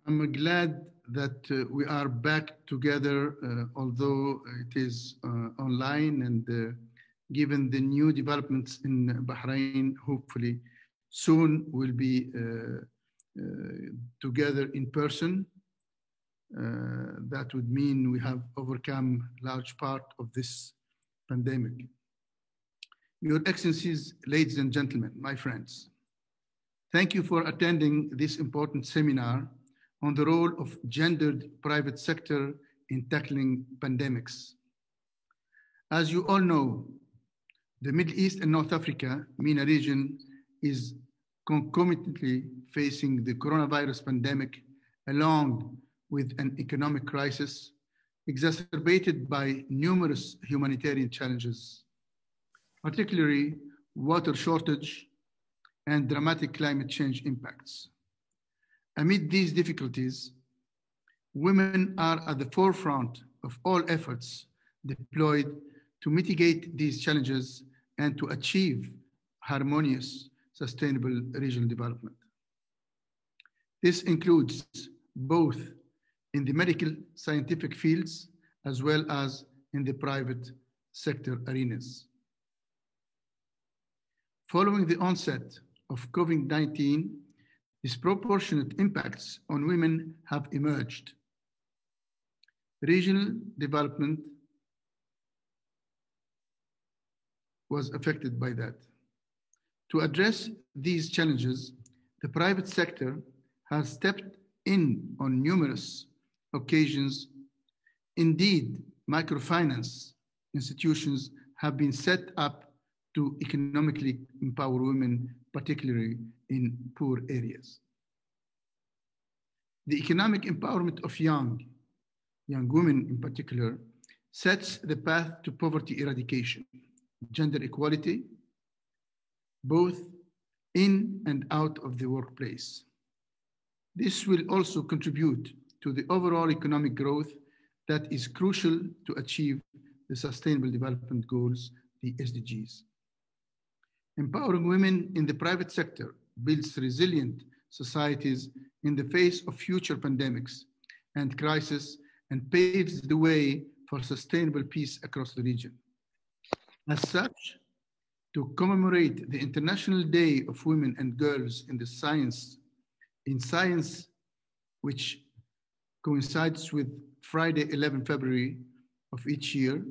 I'm glad that we are back together, although it is online, and given the new developments in Bahrain, hopefully soon we'll be together in person. That would mean we have overcome large part of this pandemic. Your Excellencies, ladies and gentlemen, my friends, thank you for attending this important seminar on the role of gendered private sector in tackling pandemics. As you all know, the Middle East and North Africa, MENA region, is concomitantly facing the coronavirus pandemic along with an economic crisis exacerbated by numerous humanitarian challenges, particularly water shortage and dramatic climate change impacts. Amid these difficulties, women are at the forefront of all efforts deployed to mitigate these challenges and to achieve harmonious, sustainable regional development. This includes both in the medical scientific fields as well as in the private sector arenas. Following the onset of COVID-19, disproportionate impacts on women have emerged. Regional development was affected by that. To address these challenges, the private sector has stepped in on numerous occasions. Indeed, microfinance institutions have been set up to economically empower women, particularly in poor areas. The economic empowerment of young women in particular sets the path to poverty eradication, gender equality, both in and out of the workplace. This will also contribute to the overall economic growth that is crucial to achieve the Sustainable Development Goals, the SDGs. Empowering women in the private sector builds resilient societies in the face of future pandemics and crises and paves the way for sustainable peace across the region. As such, to commemorate the International Day of Women and Girls in Science, which coincides with Friday, 11 February of each year,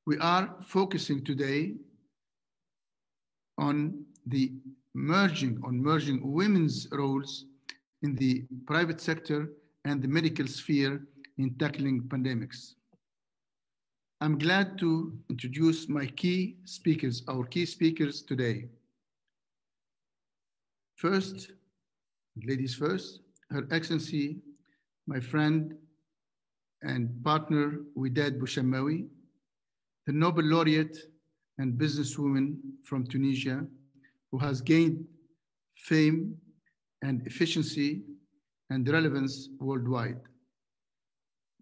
we are focusing today on merging women's roles in the private sector and the medical sphere in tackling pandemics. I'm glad to introduce our key speakers today. First, ladies first, Her Excellency, my friend and partner, Wadad Bouchamawi, the Nobel laureate and businesswoman from Tunisia, who has gained fame and efficiency and relevance worldwide.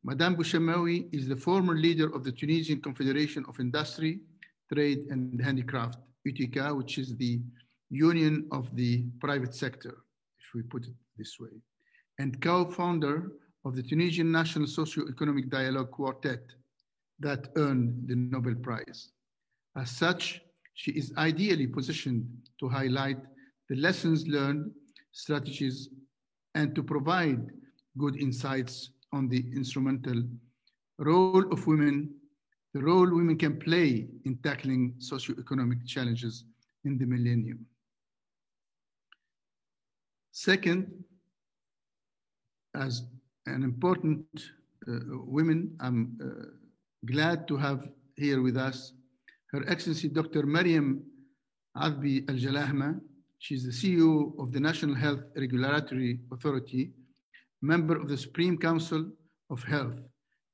Madame Bouchamawi is the former leader of the Tunisian Confederation of Industry, Trade and Handicraft, UTICA, which is the union of the private sector, if we put it this way, and co-founder of the Tunisian National Socio-Economic Dialogue Quartet that earned the Nobel Prize. As such, she is ideally positioned to highlight the lessons learned, strategies, and to provide good insights on the instrumental role of women, the role women can play in tackling socioeconomic challenges in the millennium. Second, as an important woman, I'm glad to have here with us Her Excellency Dr. Mariam Adbi Al-Jalahma. She's the CEO of the National Health Regulatory Authority, member of the Supreme Council of Health,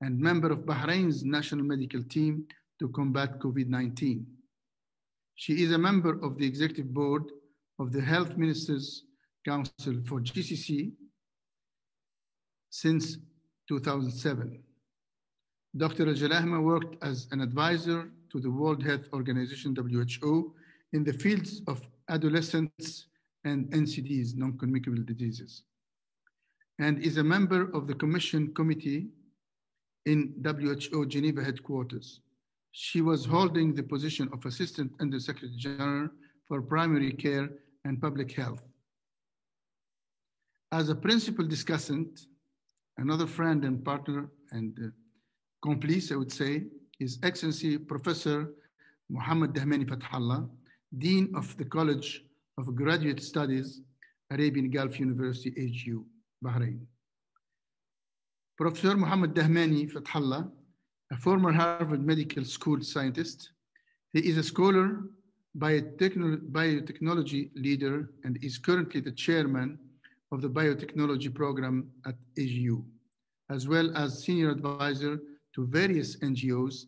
and member of Bahrain's national medical team to combat COVID-19. She is a member of the executive board of the Health Ministers Council for GCC since 2007. Dr. Al-Jalahma worked as an advisor to the World Health Organization, WHO, in the fields of adolescents and NCDs, non-communicable diseases. and is a member of the Commission Committee in WHO Geneva headquarters. She was holding the position of Assistant Under Secretary General for Primary Care and Public Health. As a principal discussant, another friend and partner and complice, I would say, is Excellency Professor Mohammed Dahmani Fathallah, Dean of the College of Graduate Studies, Arabian Gulf University, AGU, Bahrain. Professor Mohammed Dahmani Fathallah, a former Harvard Medical School scientist, he is a scholar, biotechnology leader, and is currently the chairman of the biotechnology program at AGU, as well as senior advisor to various NGOs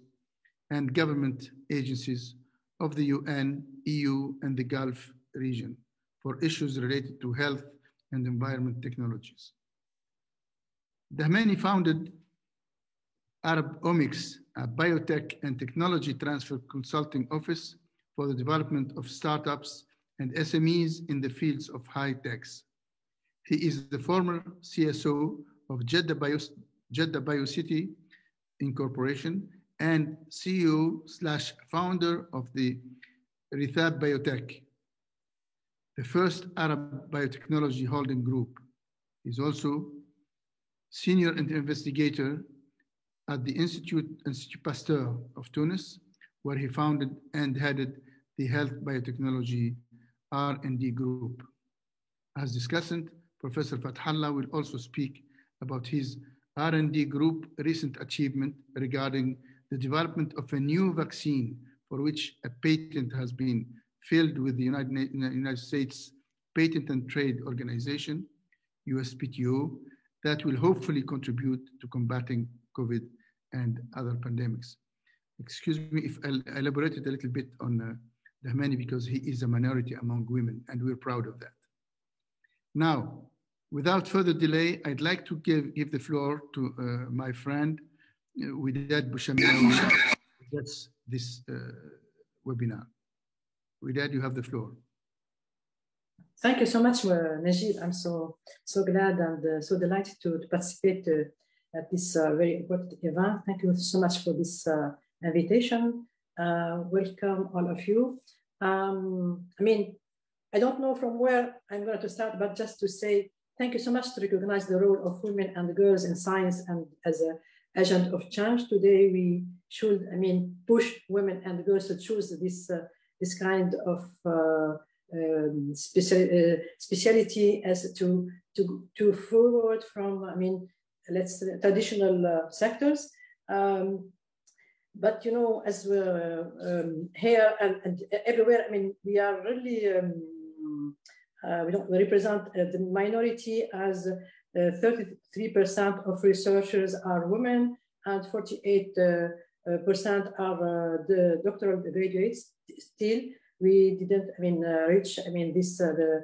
and government agencies of the UN, EU, and the Gulf region for issues related to health and environment technologies. Dahmani founded Arab Omics, a biotech and technology transfer consulting office for the development of startups and SMEs in the fields of high techs. He is the former CSO of Jeddah BioCity Incorporation and CEO/founder of the Rithab Biotech, the first Arab biotechnology holding group. He's also senior investigator at the Institut Pasteur of Tunis, where he founded and headed the Health Biotechnology R&D group. As discussant, Professor Fathallah will also speak about his R&D group recent achievement regarding the development of a new vaccine for which a patent has been filed with the United States Patent and Trade Organization, USPTO, that will hopefully contribute to combating COVID and other pandemics. Excuse me if I elaborated a little bit on Dahmani because he is a minority among women and we're proud of that. Now, without further delay, I'd like to give the floor to my friend, Widad Bouchamiaoui, that's this webinar. Widad, you have the floor. Thank you so much, Najib. I'm so glad and so delighted to participate at this very important event. Thank you so much for this invitation. Welcome, all of you. I mean, I don't know from where I'm going to start, but just to say thank you so much to recognize the role of women and girls in science and as an agent of change. Today, we should, push women and girls to choose this kind of speciality as to forward from, let's say, traditional sectors. But, you know, as we're here and everywhere, we are really, we represent the minority as 33% of researchers are women and 48% are the doctoral graduates. Still, we didn't, reach, this, the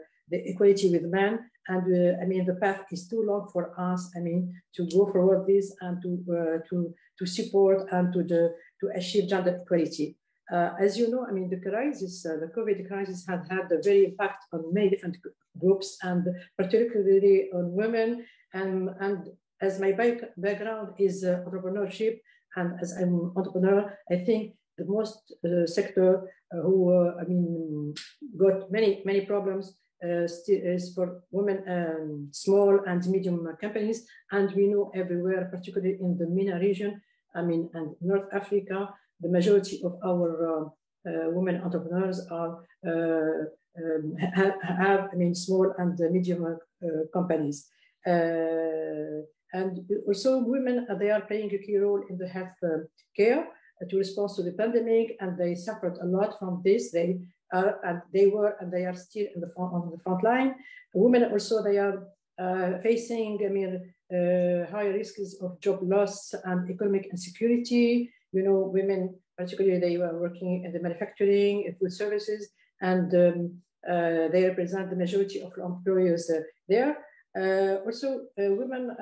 equality with men. And the path is too long for us, to go forward this and to support and to achieve gender equality. As you know, the crisis, the COVID crisis has had a very impact on many different groups and particularly on women. And as my background is entrepreneurship, and as I'm an entrepreneur, I think the most sector who got many problems still is for women, small and medium companies, and we know everywhere, particularly in the MENA region, and North Africa, the majority of our women entrepreneurs are have small and medium companies, and also women they are playing a key role in the health care to respond to the pandemic, and they suffered a lot from this. They are and they are still in on the front line. Women also they are facing high risks of job loss and economic insecurity. You know, women particularly they were working in the manufacturing, food services, and they represent the majority of employers there. Also, women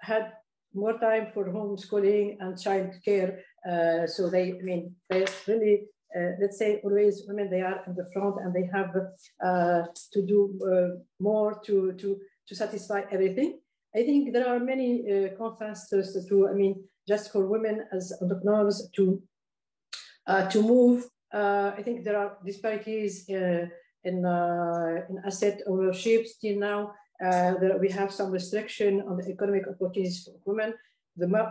had more time for homeschooling and child care. So they really, let's say always women, they are in the front and they have to do more to satisfy everything. I think there are many contrasts to, just for women as entrepreneurs to move. I think there are disparities in asset ownership. Still now, we have some restriction on the economic opportunities for women.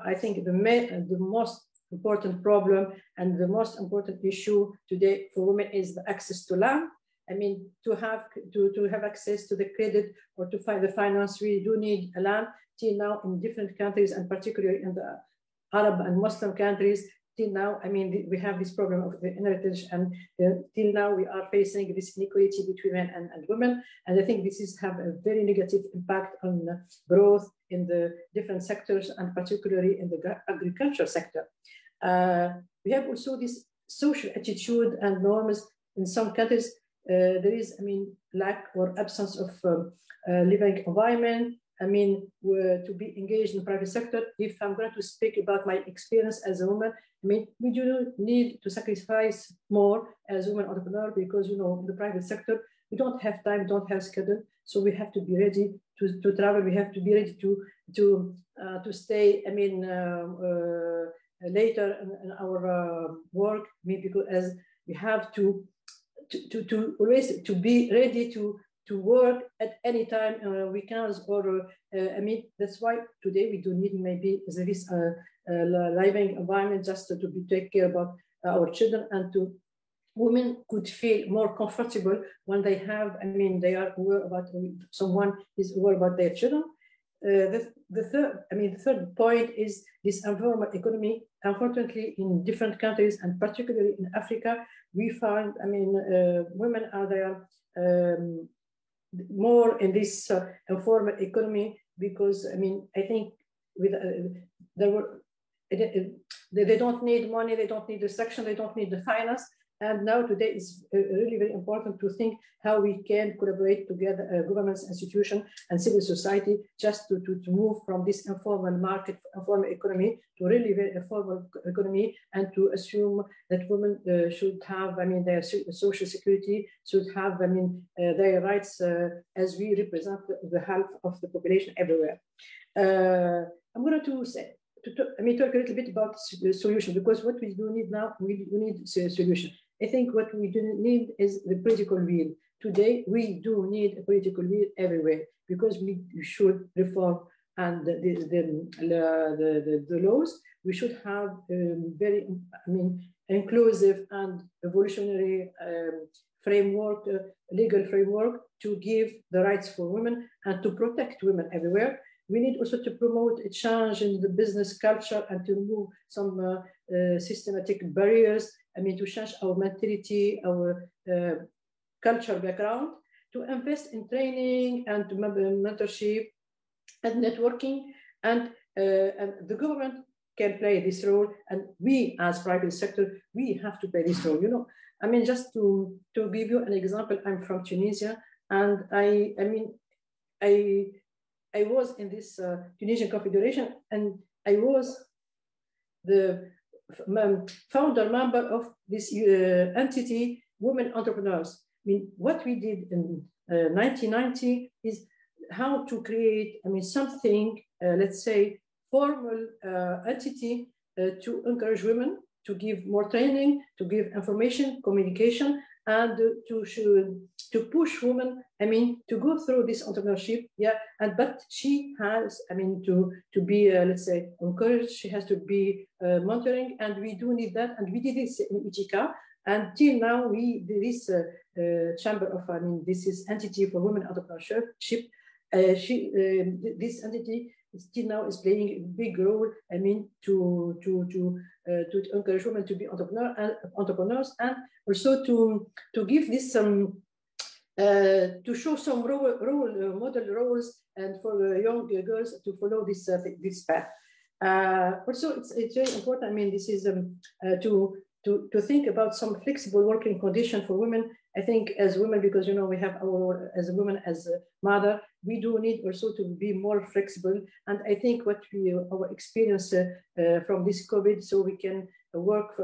I think the most important problem and the most important issue today for women is the access to land. To have access to the credit or to find the finance, we do need a land. Till now, in different countries, and particularly in the Arab and Muslim countries, till now, we have this problem of the inheritance, and till now we are facing this inequality between men and women. And I think this is have a very negative impact on growth in the different sectors, and particularly in the agriculture sector. We have also this social attitude and norms in some countries. There is, lack or absence of living environment. To be engaged in the private sector. If I'm going to speak about my experience as a woman, we do need to sacrifice more as a woman entrepreneur, because, in the private sector, we don't have time, don't have schedule. So we have to be ready to travel. We have to be ready to stay, later in our work, because as we have to always to be ready to work at any time, weekends, or that's why today we do need maybe there is a living environment just to be take care about our children, and to women could feel more comfortable when they have, they are aware about someone is aware about their children. The third point is this informal economy. Unfortunately, in different countries, and particularly in Africa, we find, women are there more in this informal economy, because I think with they don't need money, they don't need the section, they don't need the finance. And now today is really very important to think how we can collaborate together, governments, institutions, and civil society, just to move from this informal market, informal economy, to really very formal economy, and to assume that women should have, their social security, should have, their rights as we represent the half of the population everywhere. I'm going to say, talk a little bit about the solution, because what we do need now, we need a solution. I think what we do need is the political will. Today, we do need a political will everywhere, because we should reform and the laws. We should have very, inclusive and evolutionary framework, legal framework, to give the rights for women and to protect women everywhere. We need also to promote a change in the business culture and to remove some systematic barriers. To change our mentality, our cultural background, to invest in training and mentorship and networking, and the government can play this role, and we as private sector, we have to play this role. Just to give you an example, I'm from Tunisia, and I was in this Tunisian Confederation, and I was the founder member of this entity, Women Entrepreneurs. What we did in 1990 is how to create, something, let's say, formal entity to encourage women, to give more training, to give information, communication, and to push women, to go through this entrepreneurship. But she has, to be, let's say, encouraged. She has to be monitoring, and we do need that. And we did this in IJICA. Until now, this chamber of, this is entity for women entrepreneurship. This entity still now is playing a big role. To encourage women to be entrepreneurs, and also to give this some to show some model roles, and for the young girls to follow this path. Also, it's very important. This is to think about some flexible working condition for women. I think as women, because we have our as a woman, as a mother, we do need also to be more flexible. And I think what our experience from this COVID, so we can work,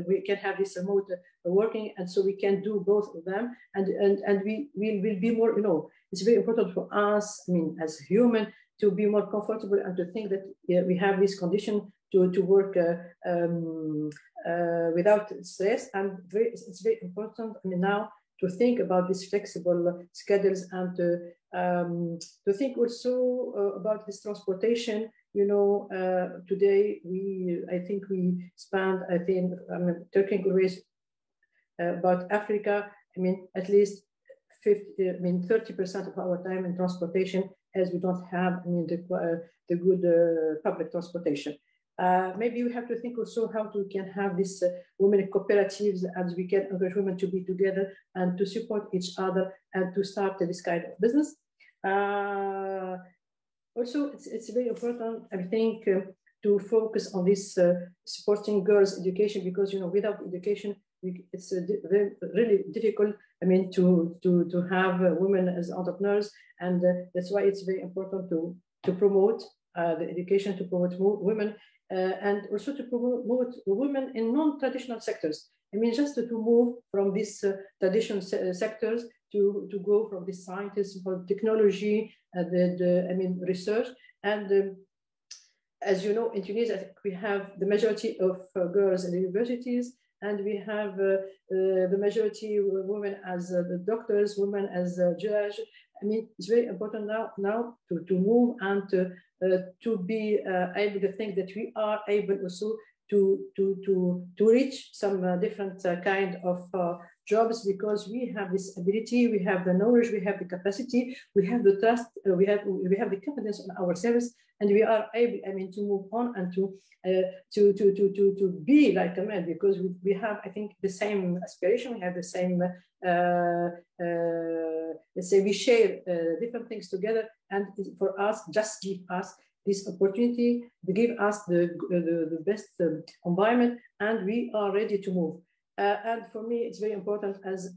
we can have this remote working, and so we can do both of them, and we will be more, you know, it's very important for us, I mean, as human, to be more comfortable and to think that we have this condition to work without stress. And it's very important, I mean, now to think about these flexible schedules and to think also about this transportation. You know, today I think we spend, talking always about Africa, I mean, at least 30% of our time in transportation, as we don't have, I mean, the good public transportation. Maybe we have to think also how we can have this women cooperatives, and we can encourage women to be together and to support each other and to start this kind of business. Also, it's very important, I think, to focus on this supporting girls' education, because, you know, without education, it's really difficult, I mean, to have women as entrepreneurs, and that's why it's very important to promote the education, to promote women, and also to promote women in non-traditional sectors. I mean, just to move from these traditional sectors to go from the scientists, for technology, research. And as you know, in Tunisia, I think we have the majority of girls in the universities, and we have the majority of women as the doctors, women as judge. I mean, it's very important now to move and to be able to think that we are able also to reach some different kind of jobs, because we have this ability, we have the knowledge, we have the capacity, we have the trust, we have the confidence in ourselves, and we are able, I mean, to move on and to be like a man, because we have, I think, the same aspiration, we have the same, let's say, we share different things together, and for us, just give us this opportunity, to give us the best environment, and we are ready to move. And for me, it's very important, as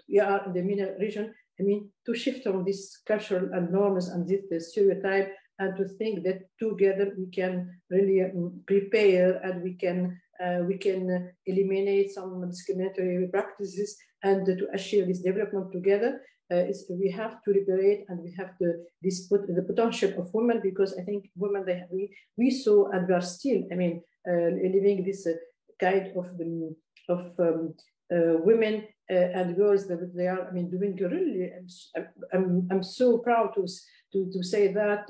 we are in the MENA region, I mean, to shift from this cultural and norms and this stereotype, and to think that together we can really prepare, and we can eliminate some discriminatory practices, and to achieve this development together. We have to liberate, and we have to the potential of women, because I think women, we saw, and we are still, I mean, living this kind of women and girls that they are, I mean, doing really. I'm so proud to say that,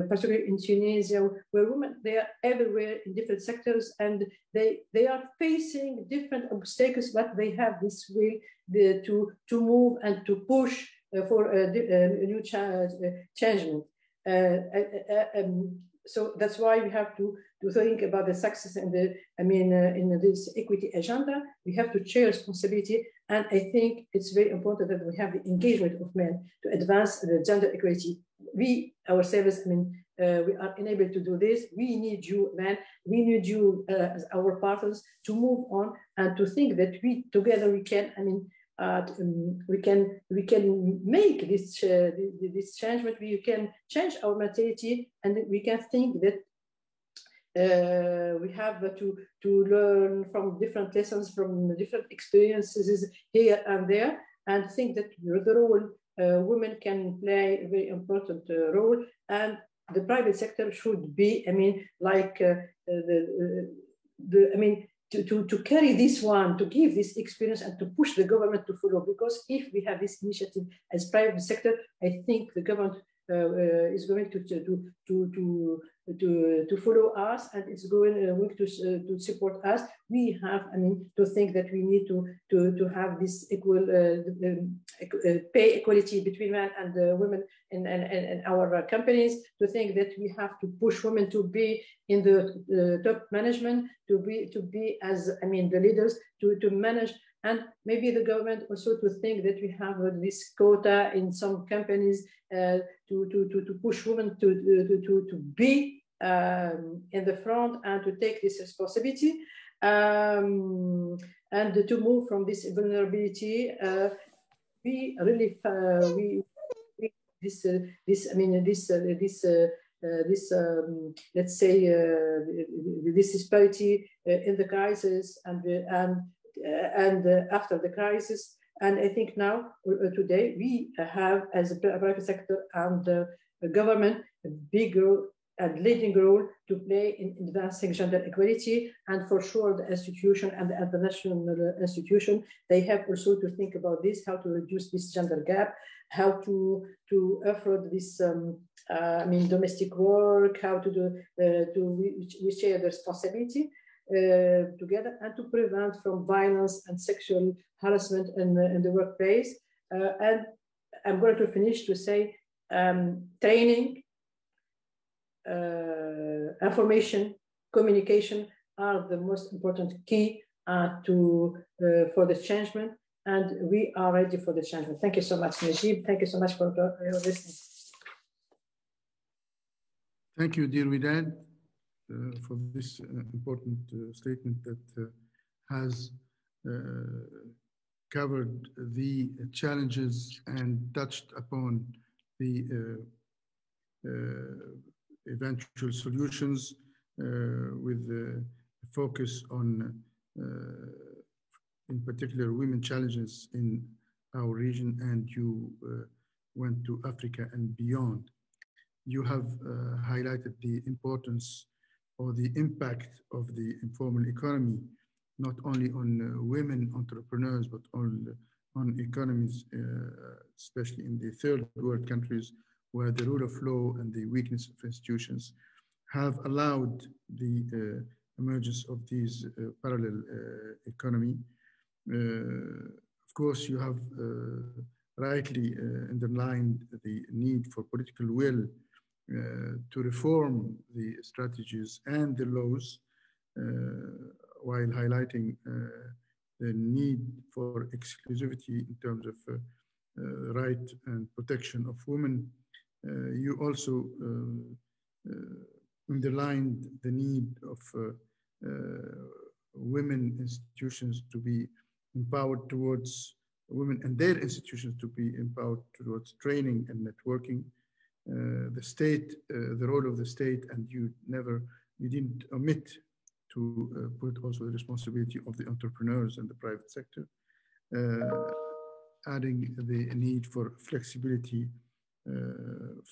particularly in Tunisia, where women, they are everywhere in different sectors, and they are facing different obstacles, but they have this will to move and to push for a new changement. So that's why we have to think about the success and in this equity agenda. We have to share responsibility, and I think it's very important that we have the engagement of men to advance the gender equality. We ourselves, I mean, we are enabled to do this. We need you, men. We need you as our partners to move on and to think that we together we can. I mean, we can make this changement. We can change our mentality, and we can think that we have to learn from different lessons, from different experiences here and there, and think that the role women can play a very important role, and the private sector should be, I mean, like to carry this one, to give this experience, and to push the government to follow. Because if we have this initiative as private sector, I think the government is going to follow us, and it's going to support us. We have, I mean, to think that we need to have this equal pay equality between men and women in our companies. To think that we have to push women to be in the top management, to be as, I mean, the leaders, to manage. And maybe the government also to think that we have this quota in some companies to push women to be in the front and to take this responsibility, and to move from this vulnerability. We really this let's say, this disparity in the crisis and after the crisis. And I think now, today, we have, as a private sector and the government, a big role and leading role to play in advancing gender equality. And for sure, the institution and the international institution, they have also to think about this, how to reduce this gender gap, how to offer this, domestic work, how to do, we share the responsibility together, and to prevent from violence and sexual harassment in the workplace. And I'm going to finish to say training, information, communication are the most important key for the changement, and we are ready for the changement. Thank you so much, Najib. Thank you so much for your listening. Thank you, dear Widad, for this important statement that has covered the challenges and touched upon the eventual solutions with the focus on, in particular, women challenges in our region, and you went to Africa and beyond. You have highlighted the importance or the impact of the informal economy, not only on women entrepreneurs, but on economies, especially in the third world countries, where the rule of law and the weakness of institutions have allowed the emergence of these parallel economy. Of course, you have rightly underlined the need for political will to reform the strategies and the laws, while highlighting the need for exclusivity in terms of right and protection of women. You also underlined the need of women institutions to be empowered towards women and their institutions to be empowered towards training and networking. The state, the role of the state, and you didn't omit to put also the responsibility of the entrepreneurs and the private sector, adding the need for flexibility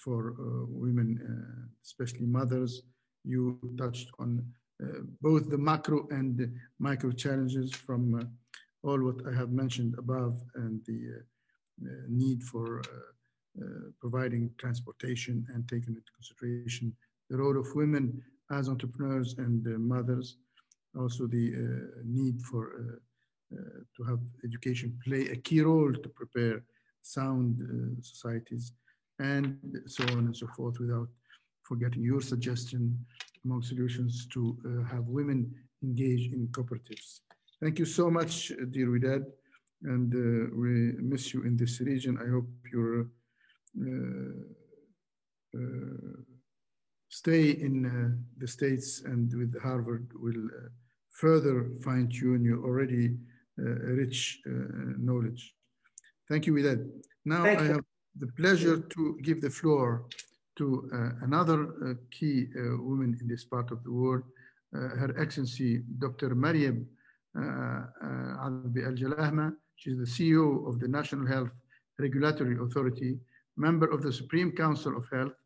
for women, especially mothers. You touched on both the macro and the micro challenges from all what I have mentioned above, and the need for providing transportation and taking into consideration the role of women as entrepreneurs and mothers. Also the need for to have education play a key role to prepare sound societies, and so on and so forth, without forgetting your suggestion among solutions to have women engage in cooperatives. Thank you so much, dear Widad, and we miss you in this region. I hope your stay in the States and with Harvard will further fine-tune your already rich knowledge. Thank you, Widad. Now I have the pleasure to give the floor to another key woman in this part of the world, Her Excellency Dr. Mariam Albi Al-Jalahma. She's the CEO of the National Health Regulatory Authority, member of the Supreme Council of Health,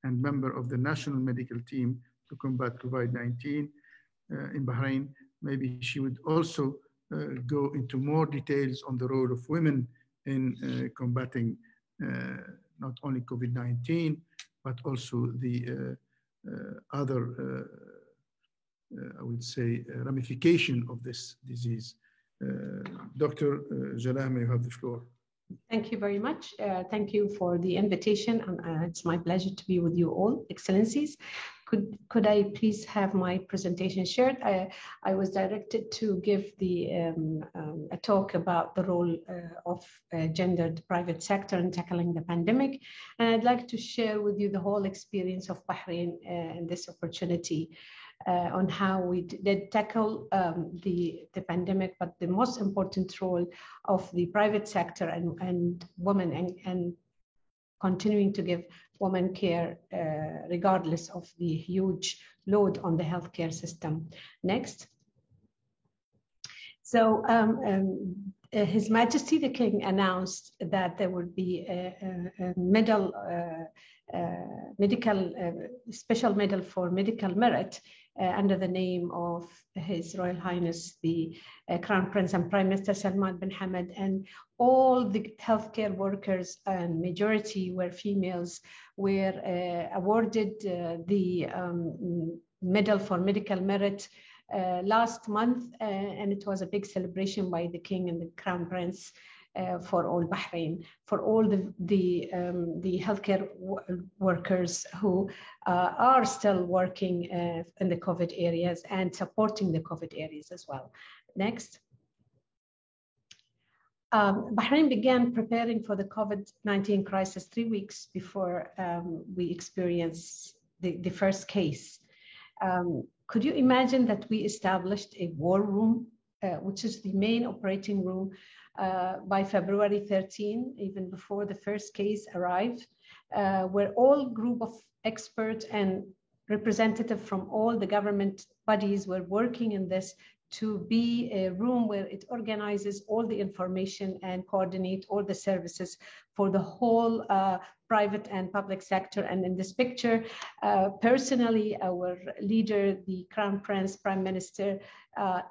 and member of the National Medical Team to combat COVID-19 in Bahrain. Maybe she would also go into more details on the role of women in combating not only COVID-19, but also the other, I would say, ramification of this disease. Dr. Jalahma, you have the floor. Thank you very much. Thank you for the invitation. It's my pleasure to be with you all, Excellencies. Could I please have my presentation shared? I was directed to give a talk about the role of gendered private sector in tackling the pandemic. And I'd like to share with you the whole experience of Bahrain in this opportunity. On how we did tackle the pandemic, but the most important role of the private sector and women, and continuing to give women care, regardless of the huge load on the healthcare system. Next. So His Majesty the King announced that there would be a medal, special medal for medical merit under the name of His Royal Highness the Crown Prince and Prime Minister Salman bin Hamad, and all the healthcare workers, and majority were females, were awarded the medal for medical merit last month, and it was a big celebration by the King and the Crown Prince for all Bahrain, for all the healthcare workers who are still working in the COVID areas and supporting the COVID areas as well. Next. Bahrain began preparing for the COVID-19 crisis 3 weeks before we experienced the first case. Could you imagine that we established a war room, which is the main operating room, by February 13, even before the first case arrived, where all group of experts and representatives from all the government bodies were working in this to be a room where it organizes all the information and coordinate all the services for the whole private and public sector. And in this picture, personally, our leader, the Crown Prince, Prime Minister,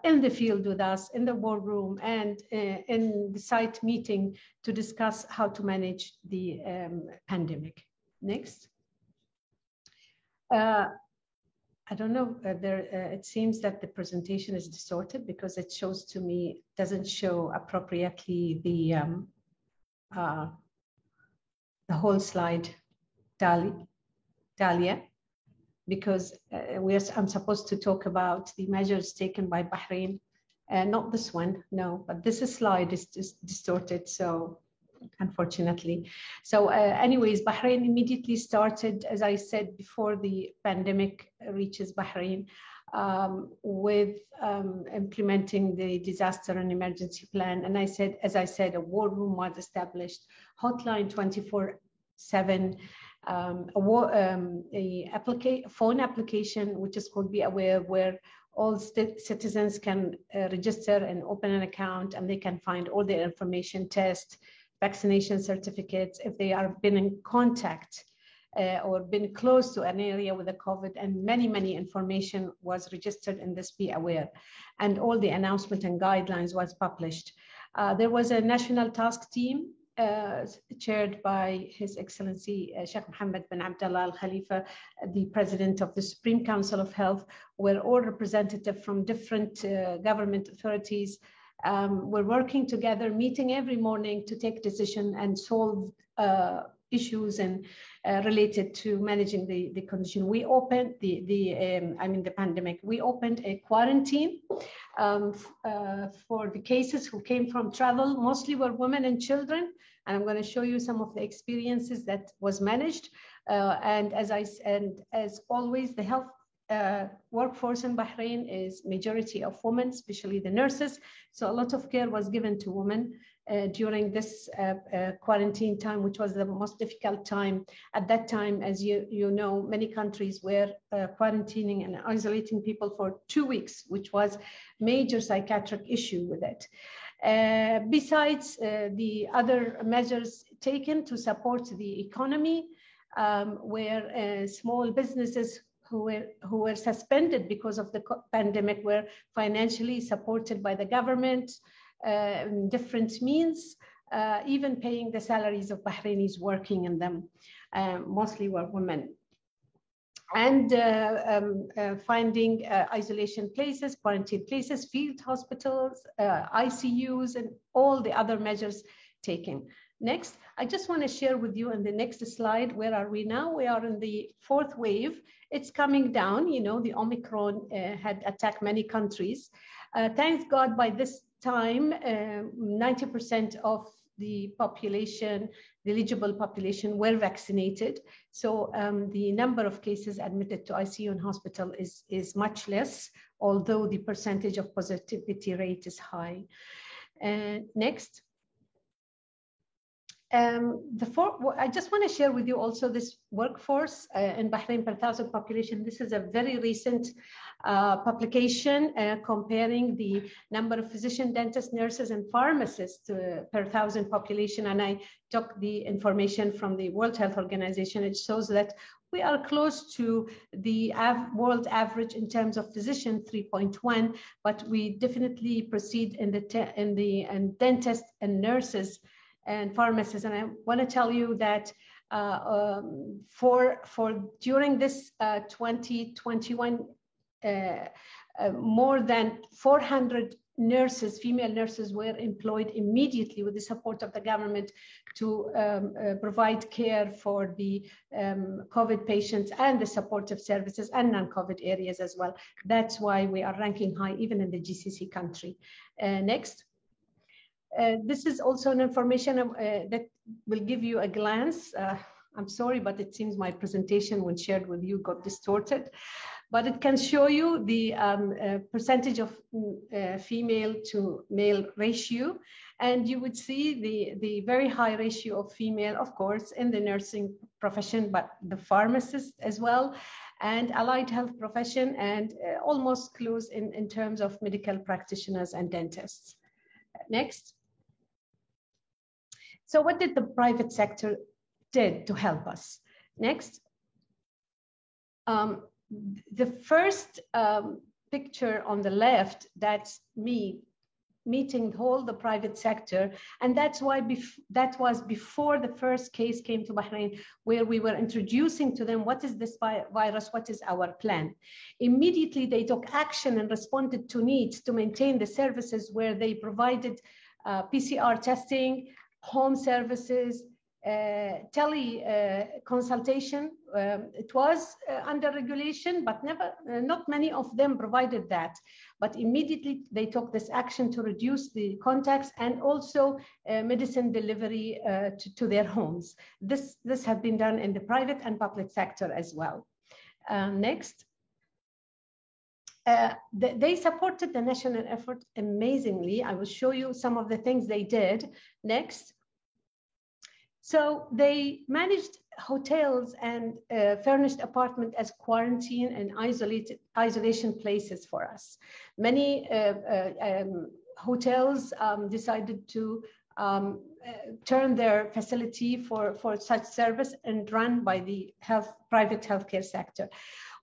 in the field with us, in the war room, and in the site meeting to discuss how to manage the pandemic. Next. I don't know, it seems that the presentation is distorted because it shows to me, doesn't show appropriately the whole slide, Dalia, because I'm supposed to talk about the measures taken by Bahrain, not this one, no, but this slide is just distorted, so unfortunately. So anyways, Bahrain immediately started, as I said, before the pandemic reaches Bahrain, with implementing the disaster and emergency plan. And as I said, a war room was established, hotline 24/7, a phone application, which is called Be Aware, where all citizens can register and open an account, and they can find all their information, test, vaccination certificates, if they are been in contact or been close to an area with a COVID, and many information was registered in this Be Aware, and all the announcement and guidelines was published. There was a national task team chaired by His Excellency Sheikh Mohammed bin Abdullah Al Khalifa, the President of the Supreme Council of Health, where all representatives from different government authorities we're working together, meeting every morning to take decision and solve issues and related to managing the condition. We opened the pandemic. We opened a quarantine for the cases who came from travel, mostly were women and children. And I'm going to show you some of the experiences that was managed. And as always, the health workforce in Bahrain is majority of women, especially the nurses. So a lot of care was given to women during this quarantine time, which was the most difficult time. At that time, as you know, many countries were quarantining and isolating people for 2 weeks, which was major psychiatric issue with it. Besides the other measures taken to support the economy, where small businesses who were suspended because of the pandemic were financially supported by the government in different means, even paying the salaries of Bahrainis working in them, mostly were women. And finding isolation places, quarantine places, field hospitals, ICUs, and all the other measures taken. Next, I just want to share with you on the next slide, where are we now? We are in the 4th wave. It's coming down. You know, the Omicron had attacked many countries. Thank God by this time, 90% of the population, the eligible population, were vaccinated. So the number of cases admitted to ICU and hospital is much less, although the percentage of positivity rate is high. Next. I just want to share with you also this workforce in Bahrain per thousand population. This is a very recent publication comparing the number of physician, dentists, nurses, and pharmacists per thousand population. And I took the information from the World Health Organization. It shows that we are close to the world average in terms of physician, 3.1, but we definitely proceed in dentists and nurses and pharmacists. And I want to tell you that during this 2021, more than 400 nurses, female nurses, were employed immediately with the support of the government to provide care for the COVID patients and the supportive services and non-COVID areas as well. That's why we are ranking high even in the GCC country. Next. This is also an information that will give you a glance. I'm sorry, but it seems my presentation when shared with you got distorted. But it can show you the percentage of female to male ratio. And you would see the very high ratio of female, of course, in the nursing profession, but the pharmacist as well, and allied health profession, and almost close in terms of medical practitioners and dentists. Next. So what did the private sector did to help us? Next. The first picture on the left, that's me meeting the private sector, and that's why that was before the first case came to Bahrain, where we were introducing to them what is this virus, what is our plan. Immediately they took action and responded to needs to maintain the services where they provided PCR testing, home services, consultation. It was under regulation, but not many of them provided that. But immediately they took this action to reduce the contacts and also medicine delivery to their homes. This has been done in the private and public sector as well. Next. They supported the national effort amazingly. I will show you some of the things they did. Next. So they managed hotels and furnished apartments as quarantine and isolation places for us. Many hotels decided to turn their facility for such service and run by the private healthcare sector.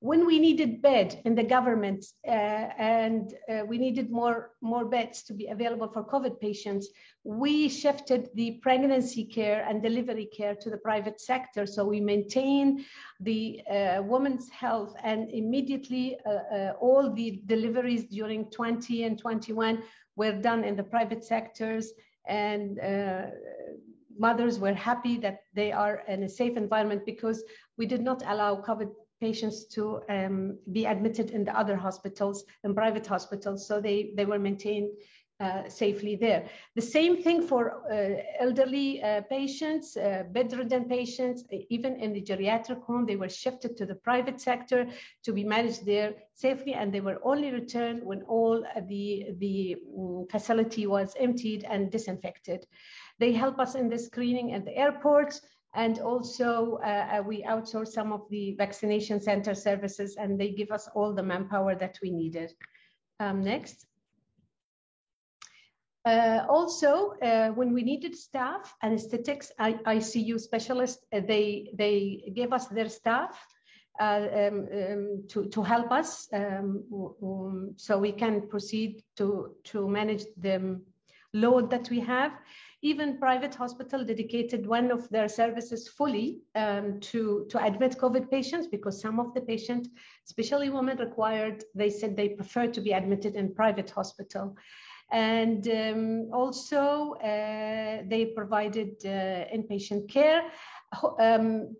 When we needed bed in the government and we needed more beds to be available for COVID patients, we shifted the pregnancy care and delivery care to the private sector. So we maintain the women's health, and immediately all the deliveries during 20 and 21 were done in the private sectors, and mothers were happy that they are in a safe environment because we did not allow COVID patients to be admitted in the other hospitals, in private hospitals, so they were maintained safely there. The same thing for elderly patients, bedridden patients, even in the geriatric home, they were shifted to the private sector to be managed there safely, and they were only returned when all the facility was emptied and disinfected. They help us in the screening at the airports, and also we outsource some of the vaccination center services, and they give us all the manpower that we needed. Next. Also, when we needed staff, anesthetics, ICU specialists, they gave us their staff to help us so we can proceed to manage the load that we have. Even private hospital dedicated one of their services fully to admit COVID patients, because some of the patients, especially women, they said they prefer to be admitted in private hospital. And also they provided inpatient care.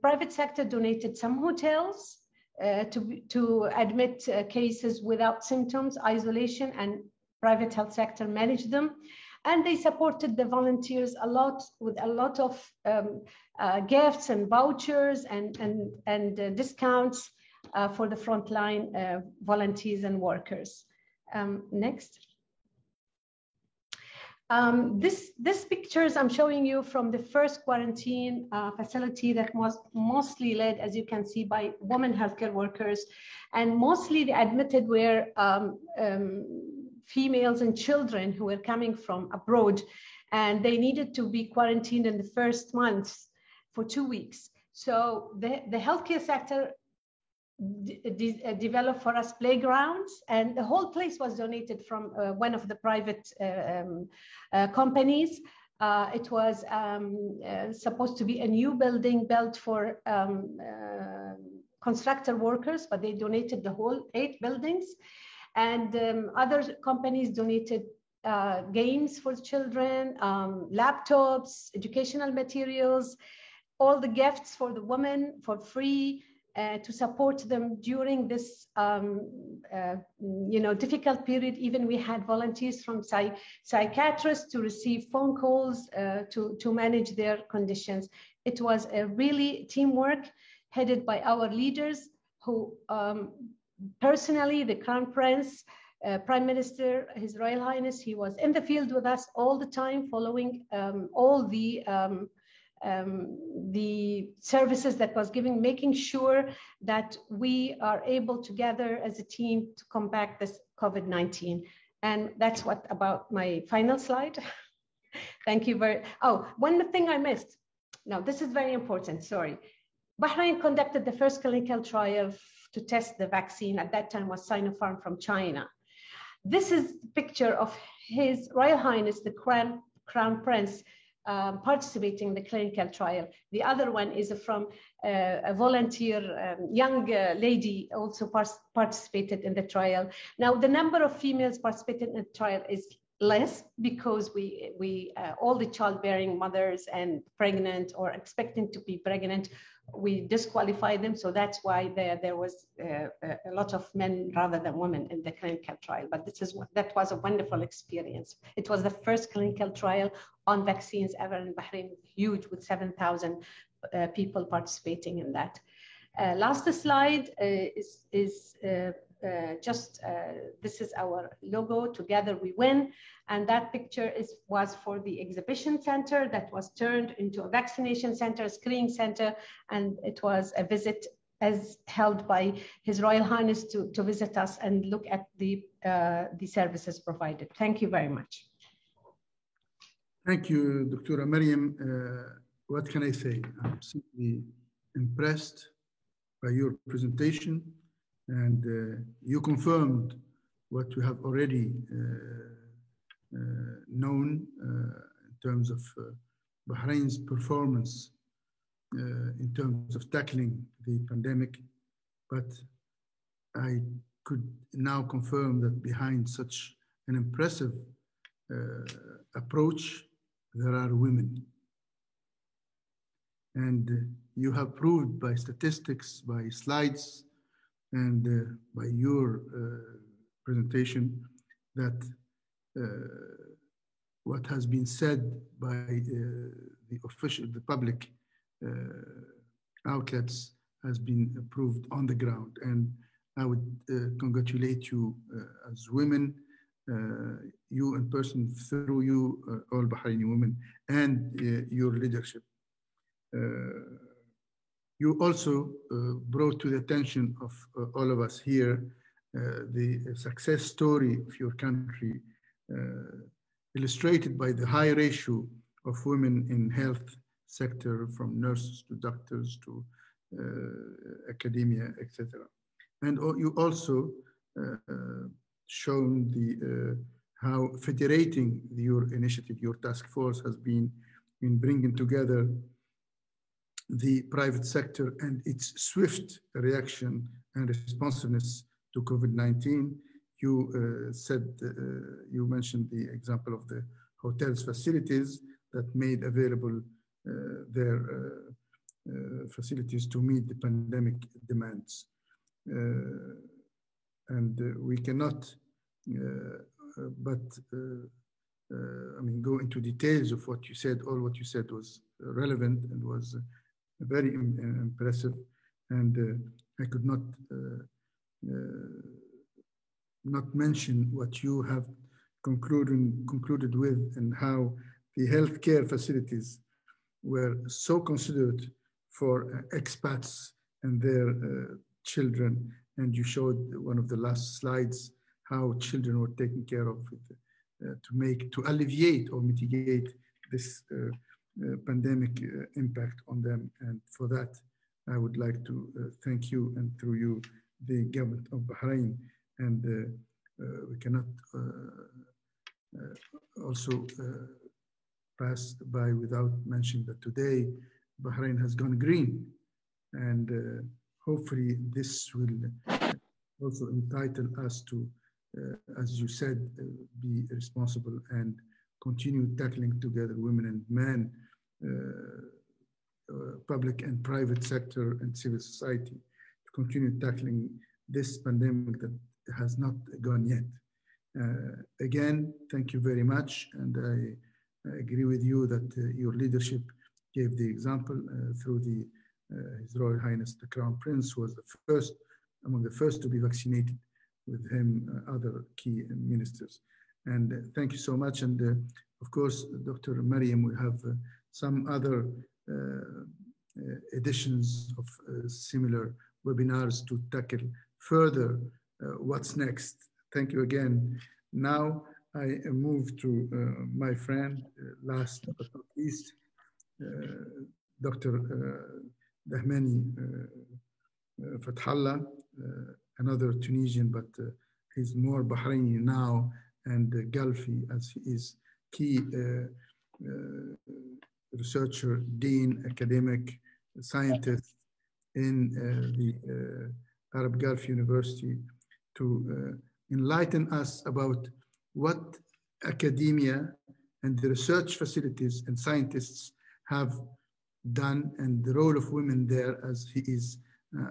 Private sector donated some hotels to admit cases without symptoms, isolation, and private health sector managed them. And they supported the volunteers a lot with a lot of gifts and vouchers and discounts for the frontline volunteers and workers. Next. This pictures I'm showing you from the first quarantine facility that was mostly led, as you can see, by women healthcare workers, and mostly the admitted were females and children who were coming from abroad, and they needed to be quarantined in the first months for 2 weeks. So the healthcare sector developed for us playgrounds, and the whole place was donated from one of the private companies. It was supposed to be a new building built for constructor workers, but they donated the whole 8 buildings. And other companies donated games for children, laptops, educational materials, all the gifts for the women for free. To support them during this difficult period. Even we had volunteers from psychiatrists to receive phone calls to manage their conditions. It was a really teamwork headed by our leaders who personally, the Crown Prince, Prime Minister, His Royal Highness, he was in the field with us all the time, following all the services that was giving, making sure that we are able together as a team to combat this COVID-19. And that's what about my final slide. Thank you very, one thing I missed. Now, this is very important, sorry. Bahrain conducted the first clinical trial to test the vaccine. At that time was Sinopharm from China. This is a picture of His Royal Highness, the Crown Prince, participating in the clinical trial. The other one is from a volunteer, young lady also participated in the trial. Now, the number of females participating in the trial is less because we all the childbearing mothers and pregnant or expecting to be pregnant, we disqualify them. So that's why there was a lot of men rather than women in the clinical trial. But that was a wonderful experience. It was the first clinical trial on vaccines ever in Bahrain, huge, with 7,000 people participating in that. Last slide is this is our logo, Together We Win. And that picture was for the exhibition center that was turned into a vaccination center, a screening center, and it was a visit as held by His Royal Highness to visit us and look at the services provided. Thank you very much. Thank you, Dr. Mariam. What can I say? I'm simply impressed by your presentation, and you confirmed what we have already known in terms of Bahrain's performance in terms of tackling the pandemic. But I could now confirm that behind such an impressive approach, there are women. And you have proved by statistics, by slides, and by your presentation that what has been said by the public outlets has been approved on the ground. And I would congratulate you as women, you in person, through you, all Bahraini women, and your leadership. You also brought to the attention of all of us here the success story of your country, illustrated by the high ratio of women in health sector, from nurses to doctors to academia, etc. And you also shown how federating your initiative, your task force, has been in bringing together the private sector and its swift reaction and responsiveness to COVID-19. You you mentioned the example of the hotels facilities that made available their facilities to meet the pandemic demands. And we cannot but go into details of what you said. All what you said was relevant and was very impressive, and I could not mention what you have concluded with, and how the healthcare facilities were so considerate for expats and their children. And you showed one of the last slides how children were taken care of to alleviate or mitigate this pandemic impact on them. And for that, I would like to thank you, and through you, the government of Bahrain. And we cannot also pass by without mentioning that today Bahrain has gone green, and hopefully this will also entitle us to, as you said, be responsible and continue tackling together, women and men, public and private sector and civil society, to continue tackling this pandemic that has not gone yet. Again, thank you very much, and I agree with you that your leadership gave the example through His Royal Highness the Crown Prince, who was among the first to be vaccinated, with him other key ministers. And thank you so much. And of course, Dr. Mariam will have some other editions of similar webinars to tackle further what's next. Thank you again. Now I move to my friend, last but not least, Dr. Dahmani Fathallah, another Tunisian, but he's more Bahraini now, and Gulfi, as he is key researcher, dean, academic, scientist in the Arab Gulf University, to enlighten us about what academia and the research facilities and scientists have done, and the role of women there, as he is,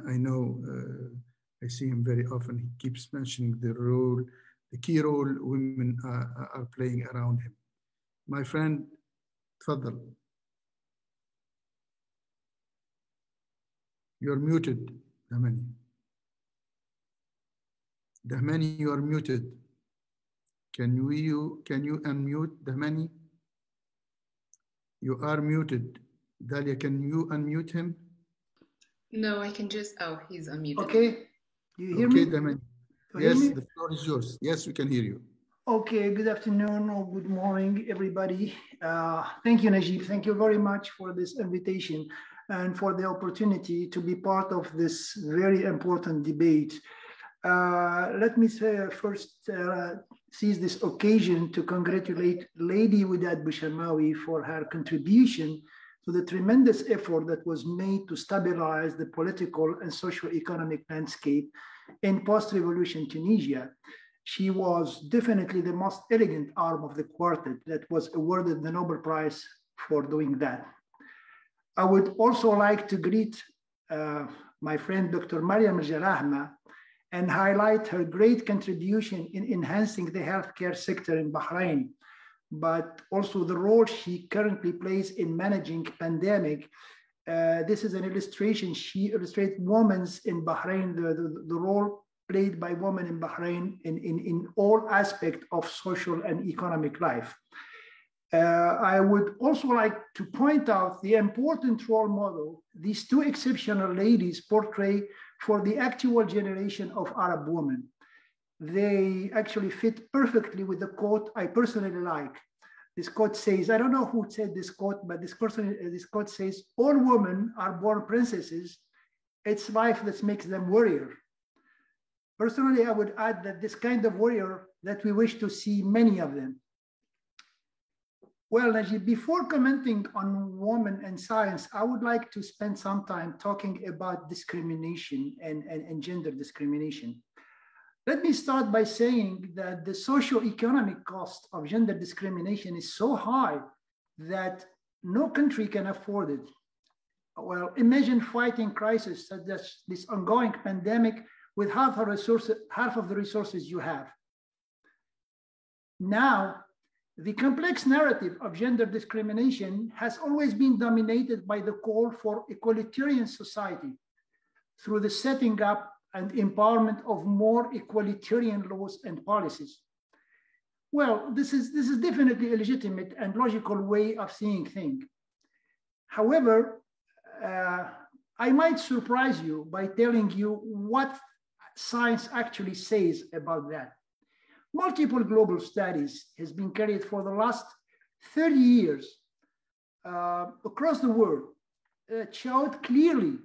I know, I see him very often, he keeps mentioning the key role women are playing around him. My friend, tfaddal. You're muted, Dahmani. Dahmani, you are muted. Can you unmute Dahmani? You are muted. Dalia, can you unmute him? No, I can just, oh, he's unmuted. Okay, you hear me? Okay, Dahmani. Yes, the floor is yours. Yes, we can hear you. Okay, good afternoon or good morning, everybody. Thank you, Najib. Thank you very much for this invitation and for the opportunity to be part of this very important debate. Let me say first seize this occasion to congratulate Lady Wadad Bouchamawi for her contribution to the tremendous effort that was made to stabilize the political and socio-economic landscape in post-revolution Tunisia. She was definitely the most elegant arm of the quartet that was awarded the Nobel Prize for doing that. I would also like to greet my friend Dr. Mariam Jarahma and highlight her great contribution in enhancing the healthcare sector in Bahrain, but also the role she currently plays in managing pandemic. This is an illustration. She illustrates women's in Bahrain, the role played by women in Bahrain in all aspects of social and economic life. I would also like to point out the important role model these two exceptional ladies portray for the actual generation of Arab women. They actually fit perfectly with the quote I personally like. This quote says, I don't know who said this quote, but this quote says, all women are born princesses. It's life that makes them warrior. Personally, I would add that this kind of warrior that we wish to see many of them. Well, Najib, before commenting on women and science, I would like to spend some time talking about discrimination and gender discrimination. Let me start by saying that the socio-economic cost of gender discrimination is so high that no country can afford it. Well, imagine fighting crises such as this ongoing pandemic with half of the resources you have. Now, the complex narrative of gender discrimination has always been dominated by the call for egalitarian society through the setting up and empowerment of more egalitarian laws and policies. Well, this is definitely a legitimate and logical way of seeing things. However, I might surprise you by telling you what science actually says about that. Multiple global studies has been carried for the last 30 years across the world, showed clearly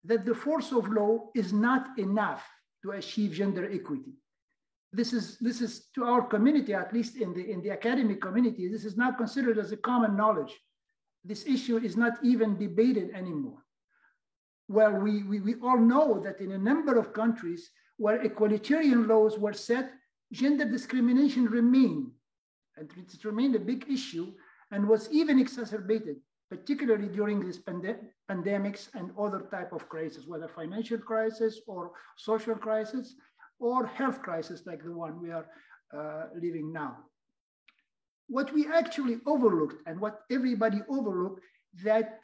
that the force of law is not enough to achieve gender equity. This is to our community, at least in the academic community, this is not considered as a common knowledge. This issue is not even debated anymore. Well, we all know that in a number of countries where equalitarian laws were set, gender discrimination remained, and it remained a big issue and was even exacerbated, particularly during these pandemics and other type of crises, whether financial crisis or social crisis or health crisis like the one we are living now. What we actually overlooked and what everybody overlooked, that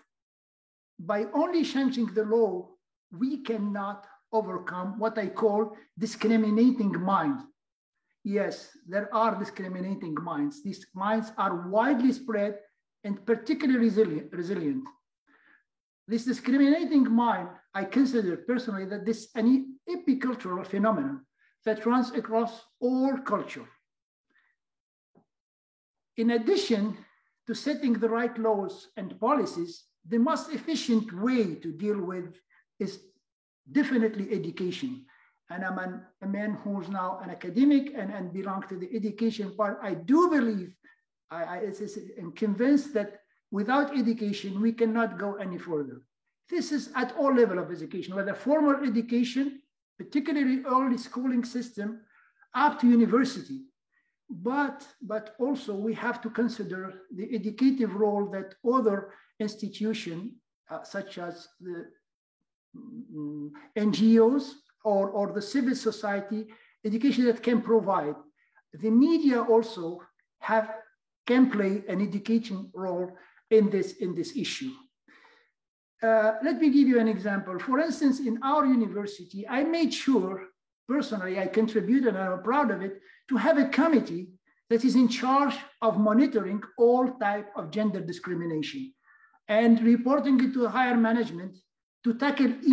by only changing the law, we cannot overcome what I call discriminating minds. Yes, there are discriminating minds. These minds are widely spread and particularly resilient. This discriminating mind, I consider personally that this is an epicultural phenomenon that runs across all culture. In addition to setting the right laws and policies, the most efficient way to deal with is definitely education. And I'm a man who's now an academic and belong to the education part. I do believe, I'm convinced that without education, we cannot go any further. This is at all levels of education, whether formal education, particularly early schooling system, up to university. But also we have to consider the educative role that other institutions, such as the NGOs or the civil society, education that can provide. The media also can play an education role in this issue. Let me give you an example. For instance, in our university, I made sure, personally, I contributed and I'm proud of it, to have a committee that is in charge of monitoring all type of gender discrimination and reporting it to higher management to tackle it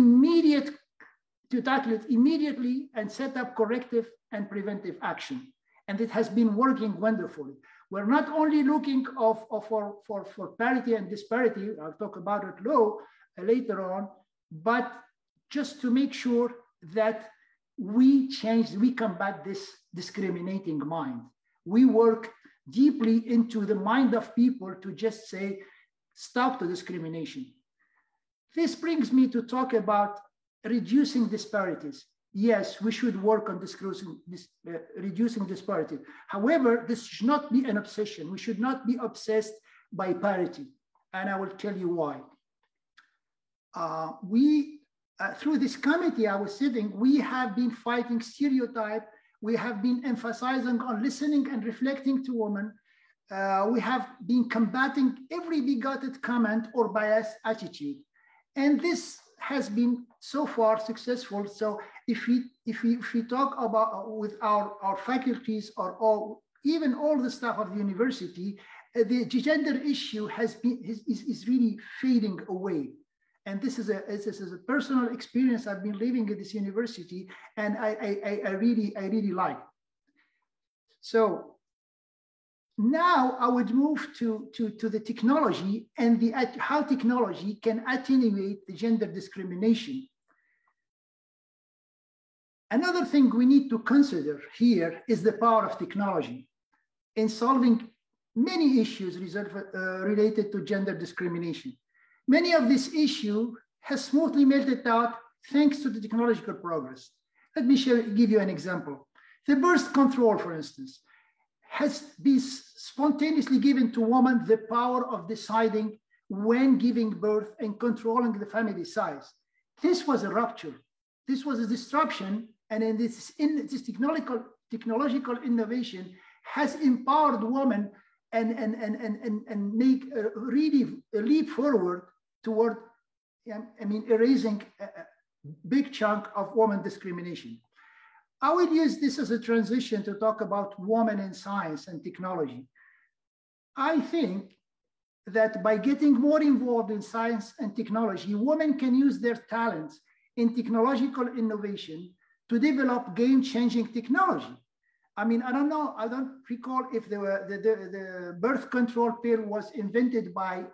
immediately and set up corrective and preventive action. And it has been working wonderfully. We're not only looking for parity and disparity, I'll talk about it later on, but just to make sure that we combat this discriminating mind. We work deeply into the mind of people to just say, stop the discrimination. This brings me to talk about reducing disparities. Yes, we should work on reducing disparity. However, this should not be an obsession. We should not be obsessed by parity. And I will tell you why. Through this committee I was sitting, we have been fighting stereotype. We have been emphasizing on listening and reflecting to women. We have been combating every bigoted comment or biased attitude. And this has been so far successful. So if we talk about with our faculties or even all the staff of the university, the gender issue is really fading away. And this is a personal experience. I've been living at this university, and I really like. So now I would move to the technology and how technology can attenuate the gender discrimination. Another thing we need to consider here is the power of technology in solving many issues related to gender discrimination. Many of this issue has smoothly melted out thanks to the technological progress. Let me give you an example. The birth control, for instance, has been spontaneously given to women the power of deciding when giving birth and controlling the family size. This was a rupture. This was a disruption, and in this technological innovation has empowered women and make really a leap forward toward, erasing a big chunk of women discrimination. I will use this as a transition to talk about women in science and technology. I think that by getting more involved in science and technology, women can use their talents in technological innovation to develop game-changing technology. I mean, I don't know, I don't recall if the birth control pill was invented by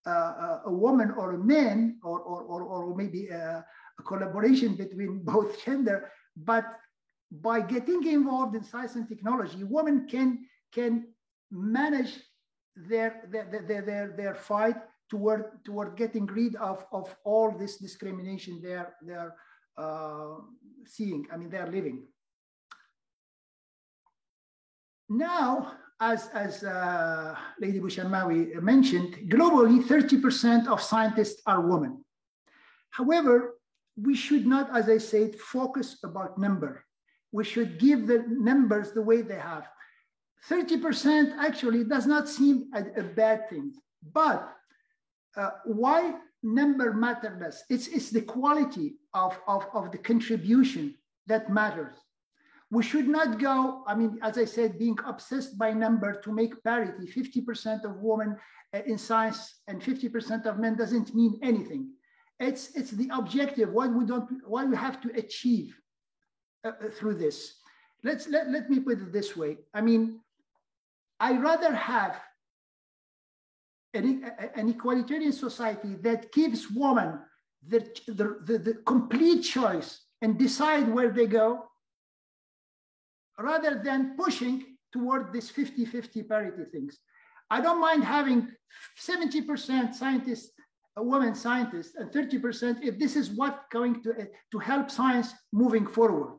a woman or a man, or maybe a collaboration between both gender, but by getting involved in science and technology, women can manage their fight toward getting rid of all this discrimination they're seeing. I mean, they're living. Now, as Lady Bouchamawi mentioned, globally 30% of scientists are women. However, we should not, as I said, focus about number. We should give the numbers the way they have. 30% actually does not seem a bad thing, but why number matters less? It's the quality of the contribution that matters. We should not go, I mean, as I said, being obsessed by number to make parity. 50% of women in science and 50% of men doesn't mean anything. It's the objective, what we have to achieve through this. Let me put it this way. I mean, I rather have an equalitarian society that gives women the complete choice and decide where they go, rather than pushing toward this 50-50 parity things. I don't mind having 70% scientists, women scientists, and 30% if this is what's going to help science moving forward.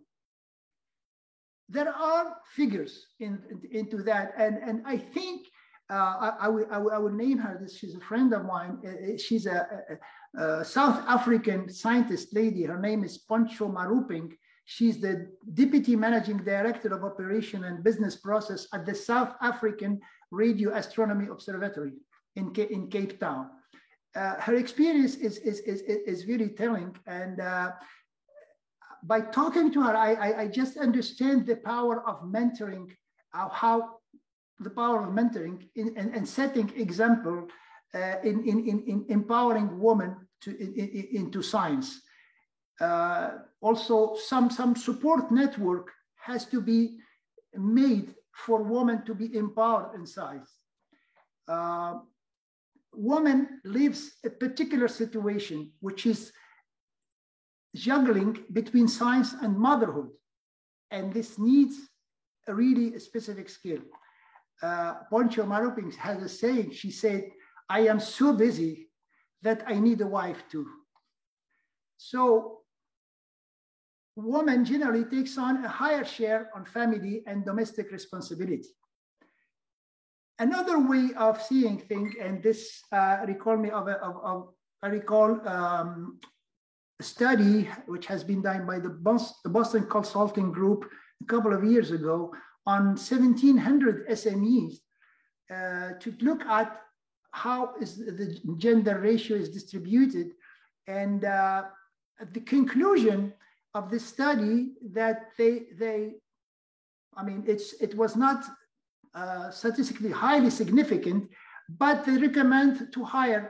There are figures into that, and I think I will name her. She's a friend of mine. She's a South African scientist lady. Her name is Poncho Maruping. She's the Deputy Managing Director of Operation and Business Process at the South African Radio Astronomy Observatory in Cape Town. Her experience is really telling, and by talking to her, I just understand the power of mentoring, the power of mentoring and setting example in empowering women into science. Also, some support network has to be made for women to be empowered in science. Woman lives a particular situation, which is juggling between science and motherhood. And this needs a really specific skill. Poncho Maruping has a saying. She said, "I am so busy that I need a wife too." So woman generally takes on a higher share on family and domestic responsibility. Another way of seeing things, and this recall me of a study which has been done by the Boston Consulting Group a couple of years ago on 1,700 SMEs to look at how is the gender ratio is distributed. And the conclusion of the study that I mean, it was not statistically highly significant, but they recommend to hire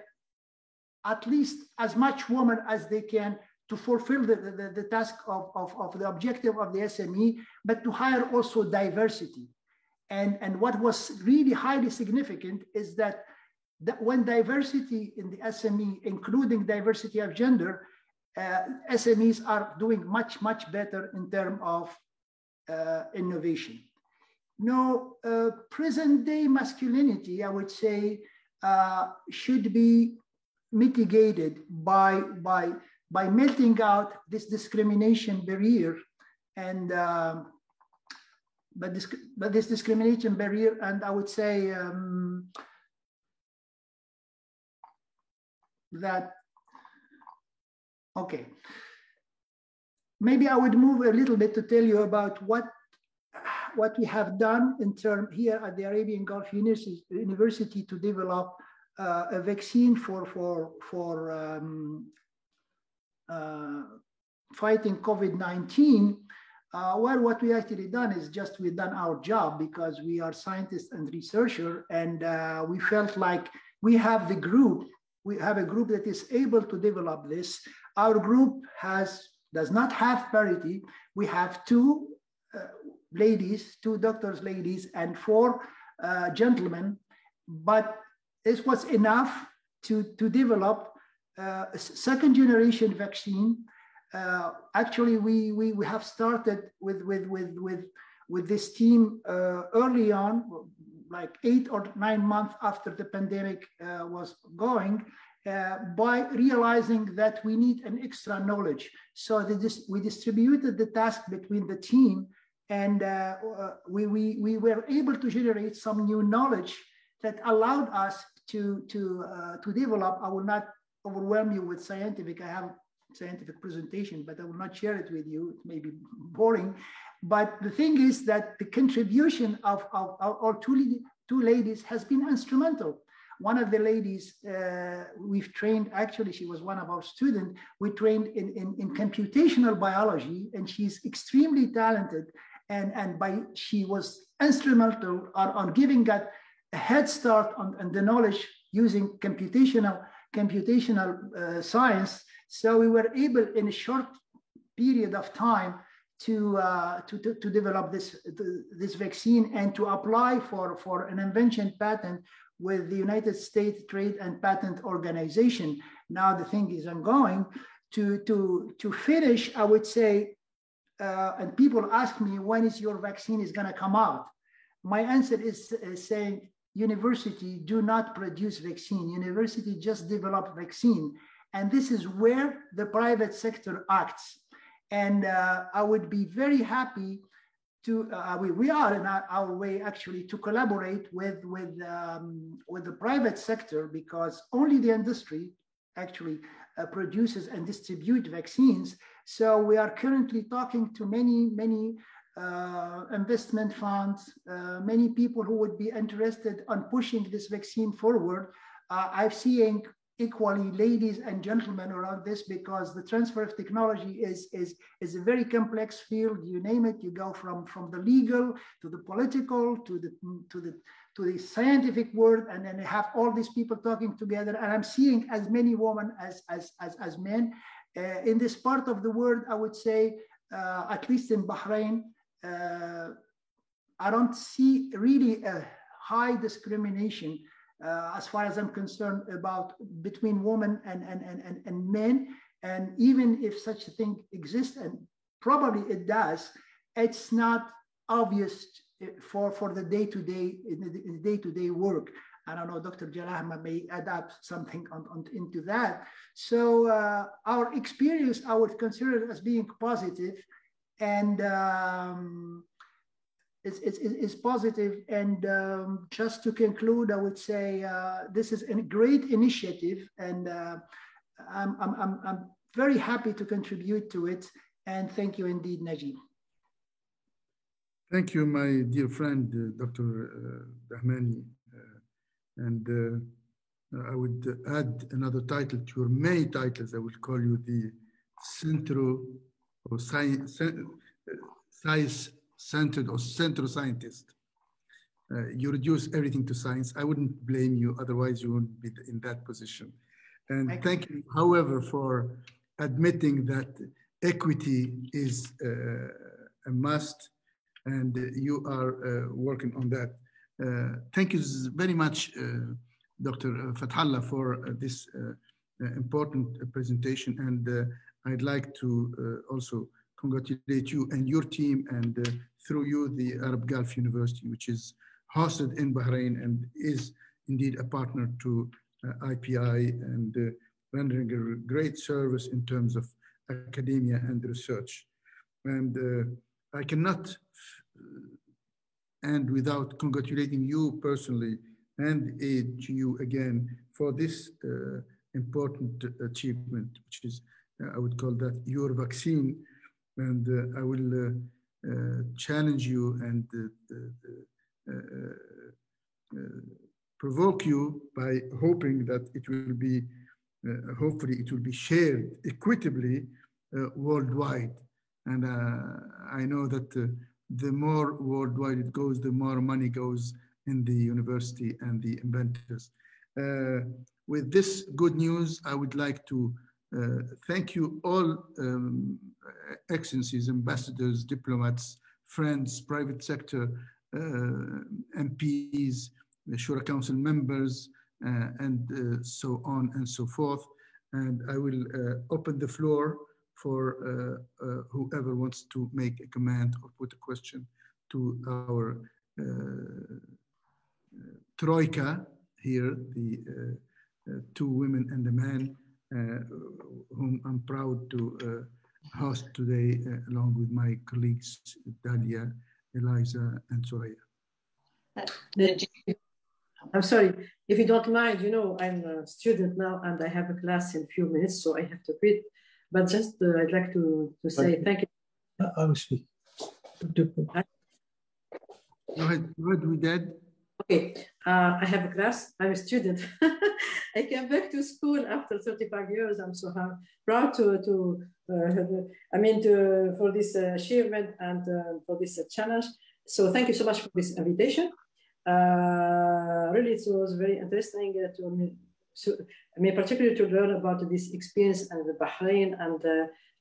at least as much women as they can to fulfill the task of the objective of the SME, but to hire also diversity. And what was really highly significant is that when diversity in the SME, including diversity of gender, SMEs are doing much, much better in terms of innovation. No, present day masculinity, I would say, should be mitigated by melting out this discrimination barrier, and but this discrimination barrier, and I would say that, okay, maybe I would move a little bit to tell you about what we have done in terms here at the Arabian Gulf University to develop a vaccine for fighting COVID-19. Well, what we actually done is just we've done our job because we are scientists and researchers, and we felt like we have the group. We have a group that is able to develop this. Our group does not have parity. We have two ladies, two doctors ladies, and four gentlemen, but it was enough to develop a second generation vaccine. Actually, we have started with this team early on, like 8 or 9 months after the pandemic was going, by realizing that we need an extra knowledge. So we distributed the task between the team, and we were able to generate some new knowledge that allowed us to develop. I will not overwhelm you with scientific. I have scientific presentation, but I will not share it with you. It may be boring. But the thing is that the contribution of our two ladies has been instrumental. One of the ladies we've trained, actually, she was one of our students. We trained in computational biology, and she's extremely talented. And she was instrumental on giving that a head start on the knowledge using computational science. So we were able in a short period of time to develop this vaccine and to apply for an invention patent with the United States Trade and Patent Organization. Now the thing is ongoing to finish, I would say, and people ask me, when is your vaccine is gonna come out? My answer is saying, university do not produce vaccine. University just develop vaccine. And this is where the private sector acts. And I would be very happy to, we are in our way actually to collaborate with the private sector, because only the industry actually produces and distributes vaccines. So we are currently talking to many investment funds, many people who would be interested on pushing this vaccine forward. I'm seeing equally ladies and gentlemen around this, because the transfer of technology is a very complex field. You name it, you go from the legal to the political to the scientific world, and then you have all these people talking together. And I'm seeing as many women as men. In this part of the world, I would say, at least in Bahrain, I don't see really a high discrimination as far as I'm concerned about between women and men. And even if such a thing exists, and probably it does, it's not obvious for the day-to-day work. I don't know, Dr. Jalal may adapt something into that. So our experience, I would consider it as being positive, and it's positive. And just to conclude, I would say this is a great initiative, and I'm very happy to contribute to it. And thank you indeed, Najib. Thank you, my dear friend, Dr. Dahmani. And I would add another title to your many titles. I would call you the Centro or Science-centered or Centro Scientist. You reduce everything to science. I wouldn't blame you, otherwise you wouldn't be in that position. And thank you, however, for admitting that equity is a must, and you are working on that. Thank you very much, Dr. Fathallah, for this important presentation. And I'd like to also congratulate you and your team, and through you, the Arab Gulf University, which is hosted in Bahrain and is indeed a partner to IPI, and rendering a great service in terms of academia and research. And I cannot end without congratulating you personally and AGU again for this important achievement, which is, I would call that your vaccine. And I will challenge you and provoke you by hoping that it will be, hopefully it will be shared equitably worldwide. And I know that the more worldwide it goes, the more money goes in the university and the inventors. With this good news, I would like to thank you all, excellencies, ambassadors, diplomats, friends, private sector, MPs, Shura Council members, and so on and so forth. And I will open the floor for whoever wants to make a comment or put a question to our troika here, the two women and a man, whom I'm proud to host today, along with my colleagues, Dalia, Eliza, and Soraya. I'm sorry, if you don't mind, you know, I'm a student now and I have a class in a few minutes, so I have to quit. But just I'd like to say thank you. I will speak. Go ahead, Widad. Okay, I have a class. I'm a student. I came back to school after 35 years. I'm so proud for this achievement and for this challenge. So thank you so much for this invitation. Really, it was very interesting to me. So, particularly to learn about this experience and Bahrain, and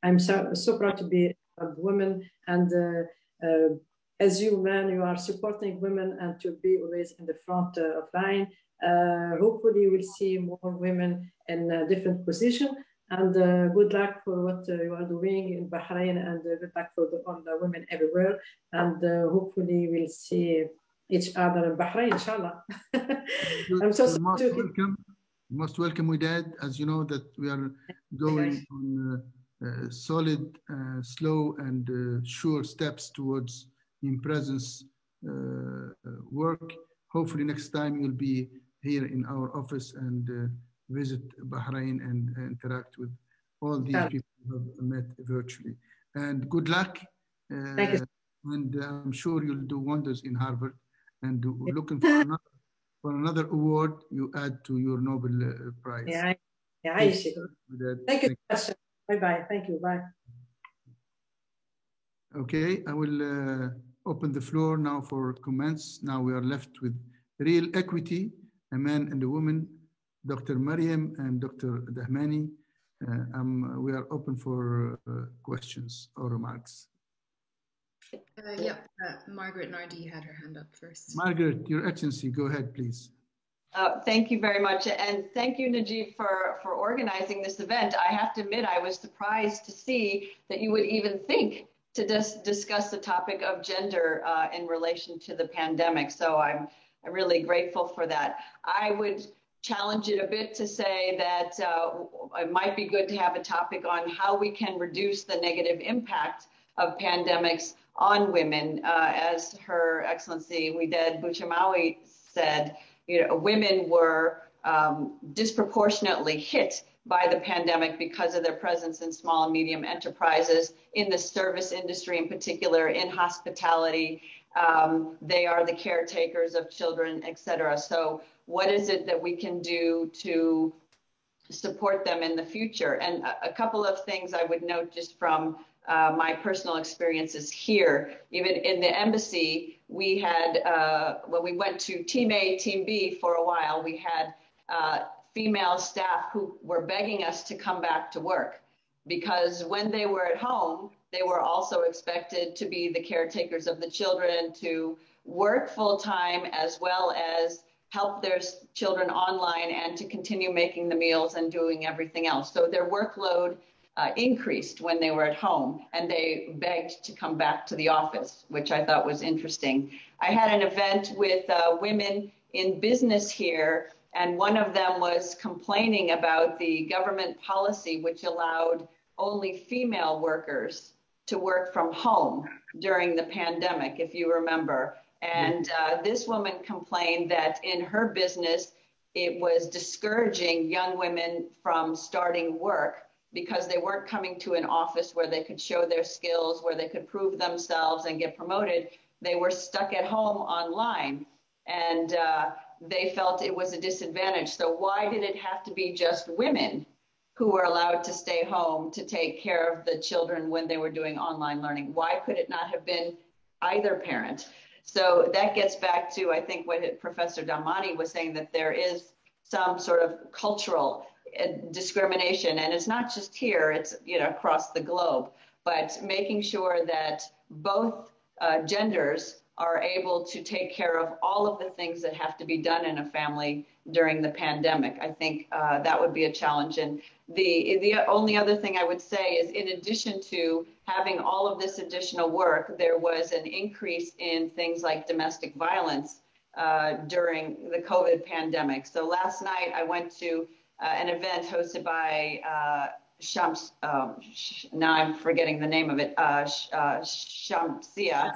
I'm so proud to be a woman. And as you, man, you are supporting women and to be always in the front of line. Hopefully, we'll see more women in a different position. And good luck for what you are doing in Bahrain, and good luck for all the women everywhere. And hopefully, we'll see each other in Bahrain, inshallah. I'm so most welcome, Widad. As you know, that we are going on solid, slow, and sure steps towards in-presence work. Hopefully, next time you'll be here in our office and visit Bahrain and interact with all these people who have met virtually. And good luck. Thank you. And I'm sure you'll do wonders in Harvard. And we're looking for another award you add to your Nobel Prize. Yeah, thank you. Bye-bye. Thank you. Bye. Okay, I will open the floor now for comments. Now we are left with real equity, a man and a woman, Dr. Mariam and Dr. Dahmani. We are open for questions or remarks. Margaret Nardi had her hand up first. Margaret, Your Excellency, go ahead, please. Thank you very much. And thank you, Najib, for organizing this event. I have to admit, I was surprised to see that you would even think to discuss the topic of gender in relation to the pandemic. So I'm really grateful for that. I would challenge it a bit to say that it might be good to have a topic on how we can reduce the negative impact of pandemics on women. As Her Excellency Widad Bouchamawi said, women were disproportionately hit by the pandemic because of their presence in small and medium enterprises, in the service industry in particular, in hospitality. They are the caretakers of children, et cetera. So what is it that we can do to support them in the future? And a couple of things I would note just from my personal experiences here. Even in the embassy, we had, when we went to Team A, Team B for a while, we had female staff who were begging us to come back to work, because when they were at home, they were also expected to be the caretakers of the children, to work full-time, as well as help their children online and to continue making the meals and doing everything else. So their workload increased when they were at home, and they begged to come back to the office, which I thought was interesting. I had an event with women in business here, and one of them was complaining about the government policy which allowed only female workers to work from home during the pandemic, if you remember. And this woman complained that in her business, it was discouraging young women from starting work because they weren't coming to an office where they could show their skills, where they could prove themselves and get promoted. They were stuck at home online, and they felt it was a disadvantage. So why did it have to be just women who were allowed to stay home to take care of the children when they were doing online learning? Why could it not have been either parent? So that gets back to, I think, what Professor Dahmani was saying, that there is some sort of cultural discrimination, and it's not just here, it's across the globe, but making sure that both genders are able to take care of all of the things that have to be done in a family during the pandemic. I think that would be a challenge. And the only other thing I would say is, in addition to having all of this additional work, there was an increase in things like domestic violence during the COVID pandemic. So last night I went to an event hosted by Shams, now I'm forgetting the name of it, Shamsia.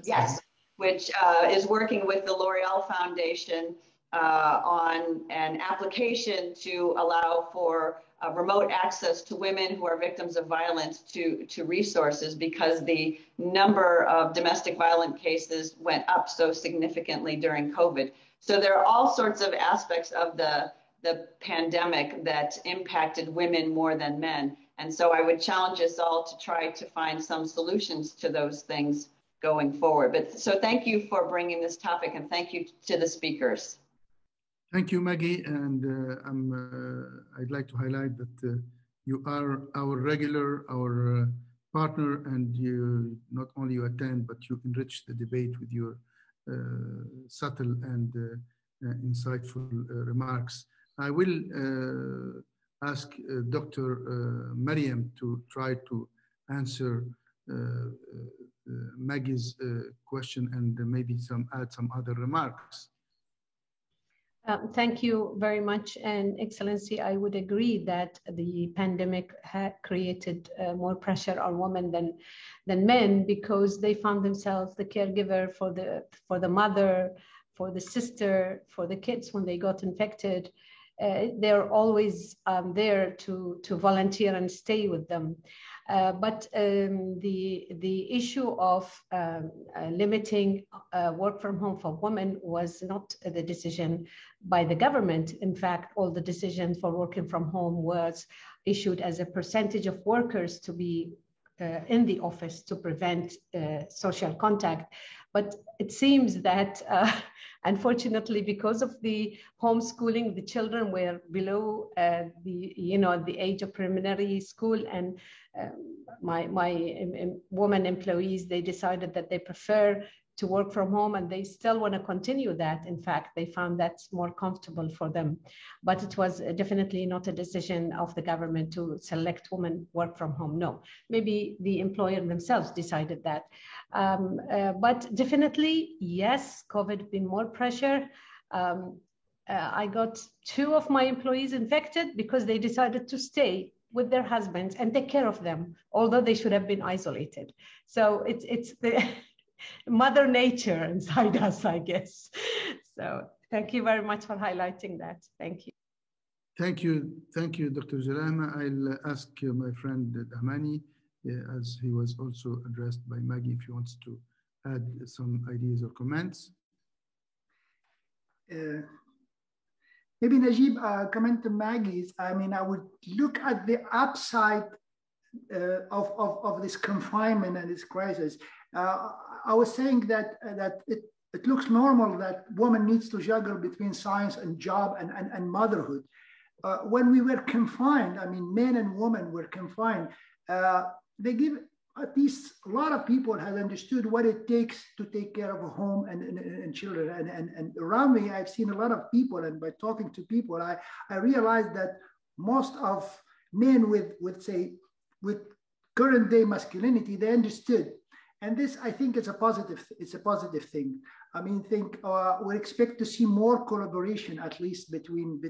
Yes, which is working with the L'Oreal Foundation on an application to allow for remote access to women who are victims of violence to resources, because the number of domestic violence cases went up so significantly during COVID. So there are all sorts of aspects of the pandemic that impacted women more than men. And so I would challenge us all to try to find some solutions to those things going forward. But so thank you for bringing this topic, and thank you to the speakers. Thank you, Maggie. And I'd like to highlight that you are our partner, and you not only you attend, but you enrich the debate with your subtle and insightful remarks. I will ask Dr. Mariam to try to answer Maggie's question and maybe add some other remarks. Thank you very much. And Excellency, I would agree that the pandemic had created more pressure on women than men, because they found themselves the caregiver for the mother, for the sister, for the kids when they got infected. They're always there to volunteer and stay with them. But the issue of limiting work from home for women was not the decision by the government. In fact, all the decisions for working from home was issued as a percentage of workers to be in the office to prevent social contact. But it seems that unfortunately, because of the homeschooling, the children were below the age of preliminary school, and my women employees, they decided that they prefer to work from home, and they still want to continue that. In fact, they found that's more comfortable for them. But it was definitely not a decision of the government to select women work from home. No, maybe the employer themselves decided that. But definitely, yes, COVID been more pressure. I got 2 of my employees infected because they decided to stay with their husbands and take care of them, although they should have been isolated. So it's the Mother Nature inside us, I guess. So thank you very much for highlighting that. Thank you. Thank you, Dr. Jalama. I'll ask my friend Dahmani, as he was also addressed by Maggie, if he wants to add some ideas or comments. Maybe Najib, comment to Maggie's. I mean, I would look at the upside of this confinement and this crisis. I was saying that it looks normal that woman needs to juggle between science and job and motherhood. When we were confined, I mean, men and women were confined, they give, at least a lot of people have understood what it takes to take care of a home and children. And around me, I've seen a lot of people, and by talking to people, I realized that most of men with current day masculinity, they understood. And this, I think, it's a positive thing. I mean, we expect to see more collaboration, at least within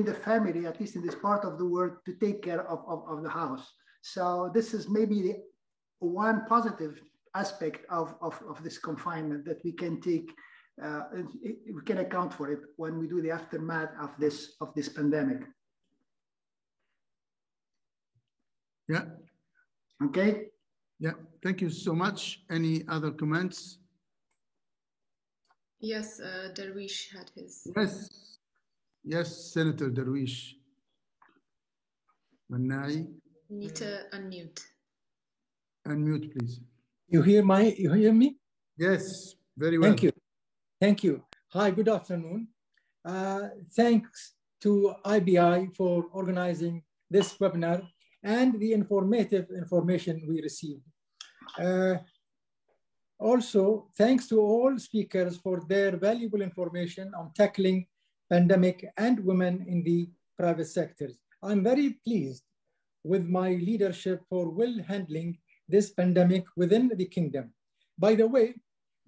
the family, at least in this part of the world, to take care of the house. So this is maybe the one positive aspect of this confinement that we can take, we can account for it when we do the aftermath of this pandemic. Yeah. Okay. Yeah, thank you so much. Any other comments? Yes, Darwish had his. Yes. Yes, Senator Darwish. Manai. You need to unmute. Unmute, please. You hear me? Yes, very well. Thank you. Thank you. Hi, good afternoon. Thanks to IBI for organizing this webinar and the informative information we received. Also, thanks to all speakers for their valuable information on tackling pandemic and women in the private sectors. I'm very pleased with my leadership for well handling this pandemic within the kingdom. By the way,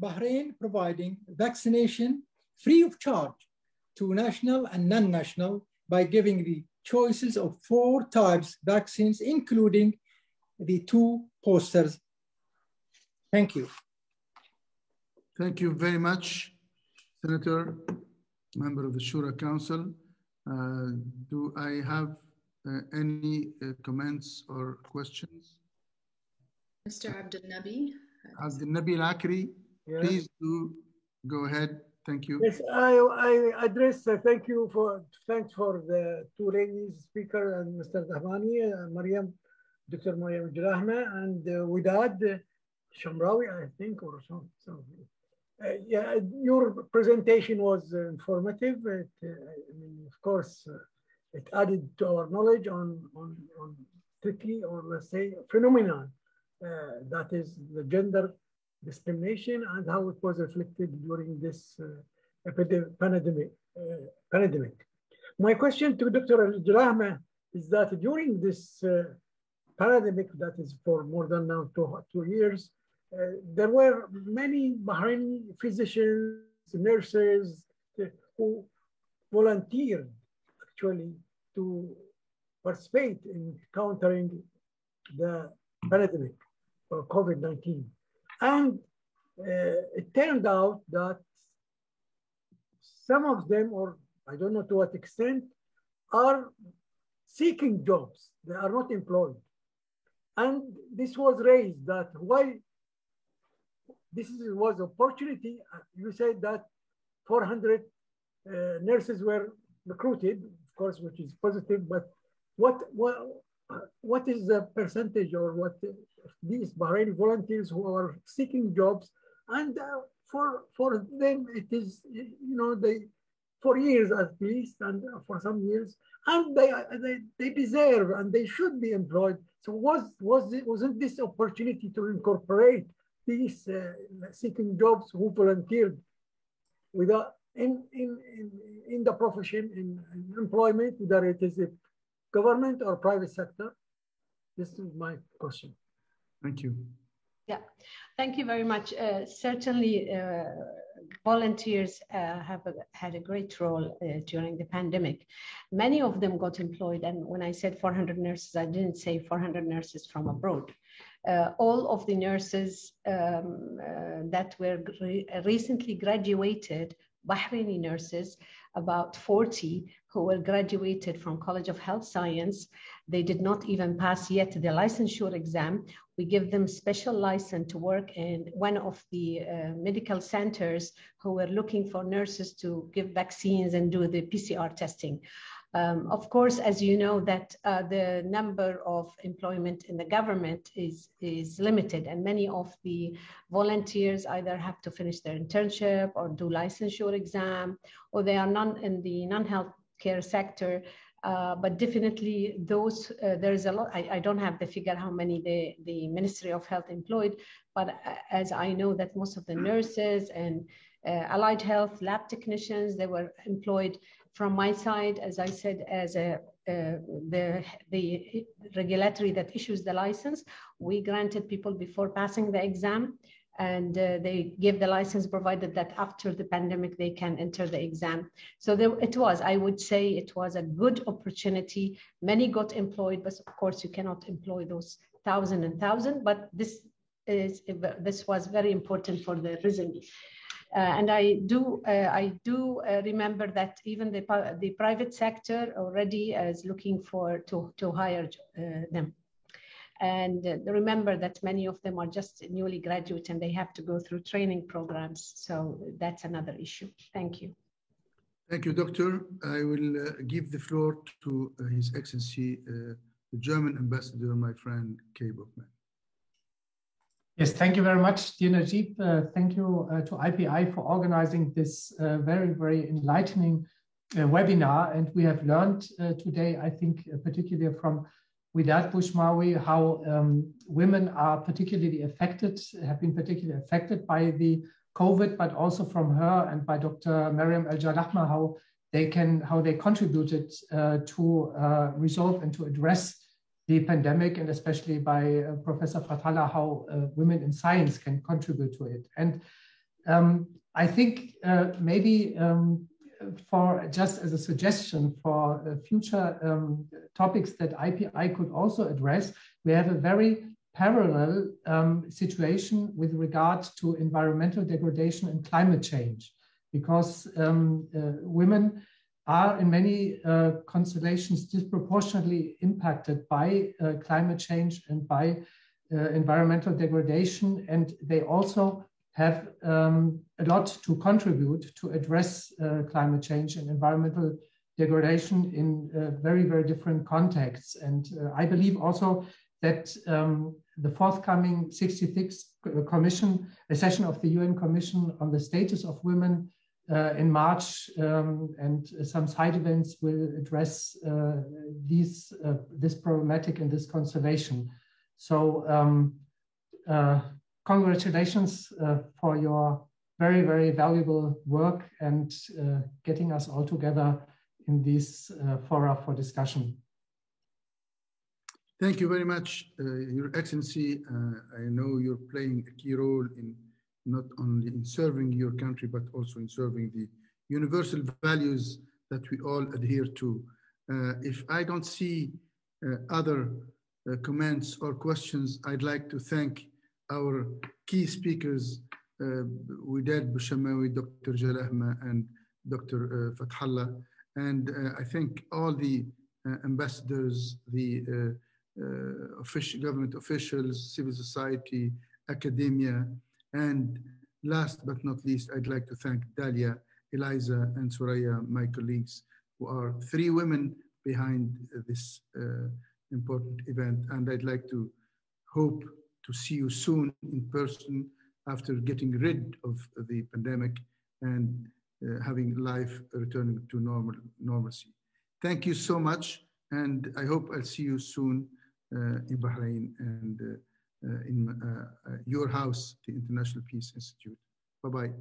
Bahrain providing vaccination free of charge to national and non-national by giving the choices of 4 types vaccines, including the 2 posters. Thank you. Thank you very much, Senator, member of the Shura Council. Do I have any comments or questions? Mr. Abdul Nabi. Abdul Nabi Al-Akri, please do go ahead. Thank you. Yes, I address, thanks for the 2 ladies speaker and Mr. Dahmani, Dr. Mariam Jalahma, and Widad Shamrawi, I think, or something. Yeah, your presentation was informative. I mean, of course, it added to our knowledge on tricky, or let's say phenomenon that is the gender discrimination and how it was reflected during this pandemic. My question to Dr. Al-Jalahma is that during this pandemic that is for more than now 2 years, there were many Bahraini physicians, nurses who volunteered actually to participate in countering the pandemic or COVID-19. And it turned out that some of them, or I don't know to what extent, are seeking jobs. They are not employed. And this was raised that why this was opportunity. You said that 400 nurses were recruited, of course, which is positive, but what is the percentage, or what these Bahraini volunteers who are seeking jobs, and for them it is, you know, they for years at least, and for some years, and they deserve and they should be employed. So wasn't this opportunity to incorporate these seeking jobs who volunteered without in the profession, in employment, whether it is a government or private sector? This is my question. Thank you. Yeah, thank you very much. Certainly, volunteers have had a great role during the pandemic. Many of them got employed, and when I said 400 nurses, I didn't say 400 nurses from abroad. All of the nurses that were recently graduated, Bahraini nurses, about 40 who were graduated from College of Health Science. They did not even pass yet the licensure exam. We give them special license to work in one of the medical centers who were looking for nurses to give vaccines and do the PCR testing. Of course, as you know, that the number of employment in the government is limited, and many of the volunteers either have to finish their internship or do licensure exam, or they are in the non-health care sector. But definitely those, there is a lot, I don't have the figure how many the Ministry of Health employed, but as I know that most of the nurses and allied health lab technicians, they were employed. From my side, as I said, as the regulatory that issues the license, we granted people before passing the exam, and they gave the license provided that after the pandemic they can enter the exam. So I would say it was a good opportunity. Many got employed, but of course you cannot employ those thousand and thousand, but this was very important for the reason. And I do remember that even the private sector already is looking to hire them. And remember that many of them are just newly graduate and they have to go through training programs. So that's another issue. Thank you. Thank you, Doctor. I will give the floor to His Excellency, the German Ambassador, my friend Kay Bookman. Yes, thank you very much, dear Najib. Thank you to IPI for organizing this very, very enlightening webinar. And we have learned today, I think, particularly from Widad Bouchmaoui, how women are particularly affected, have been particularly affected by the COVID, but also from her and by Dr. Mariam El-Jalahma, how they contributed to resolve and to address the pandemic, and especially by Professor Fathallah, how women in science can contribute to it. And I think maybe for just as a suggestion for future topics that IPI could also address, we have a very parallel situation with regard to environmental degradation and climate change, because women are in many constellations disproportionately impacted by climate change and by environmental degradation. And they also have a lot to contribute to address climate change and environmental degradation in very, very different contexts. And I believe also that the forthcoming 66th session of the UN Commission on the Status of Women in March and some side events will address this problematic in this constellation. So congratulations for your very, very valuable work and getting us all together in these fora for discussion. Thank you very much, Your Excellency. I know you're playing a key role in not only in serving your country, but also in serving the universal values that we all adhere to. If I don't see other comments or questions, I'd like to thank our key speakers, Widad Bouchmaoui, Dr. Jalahma, and Dr. Fathallah. And I thank all the ambassadors, the government officials, civil society, academia, and last but not least, I'd like to thank Dalia, Eliza, and Soraya, my colleagues, who are 3 women behind this important event. And I'd like to hope to see you soon in person after getting rid of the pandemic and having life returning to normalcy. Thank you so much. And I hope I'll see you soon in Bahrain and in your house, the International Peace Institute. Bye-bye.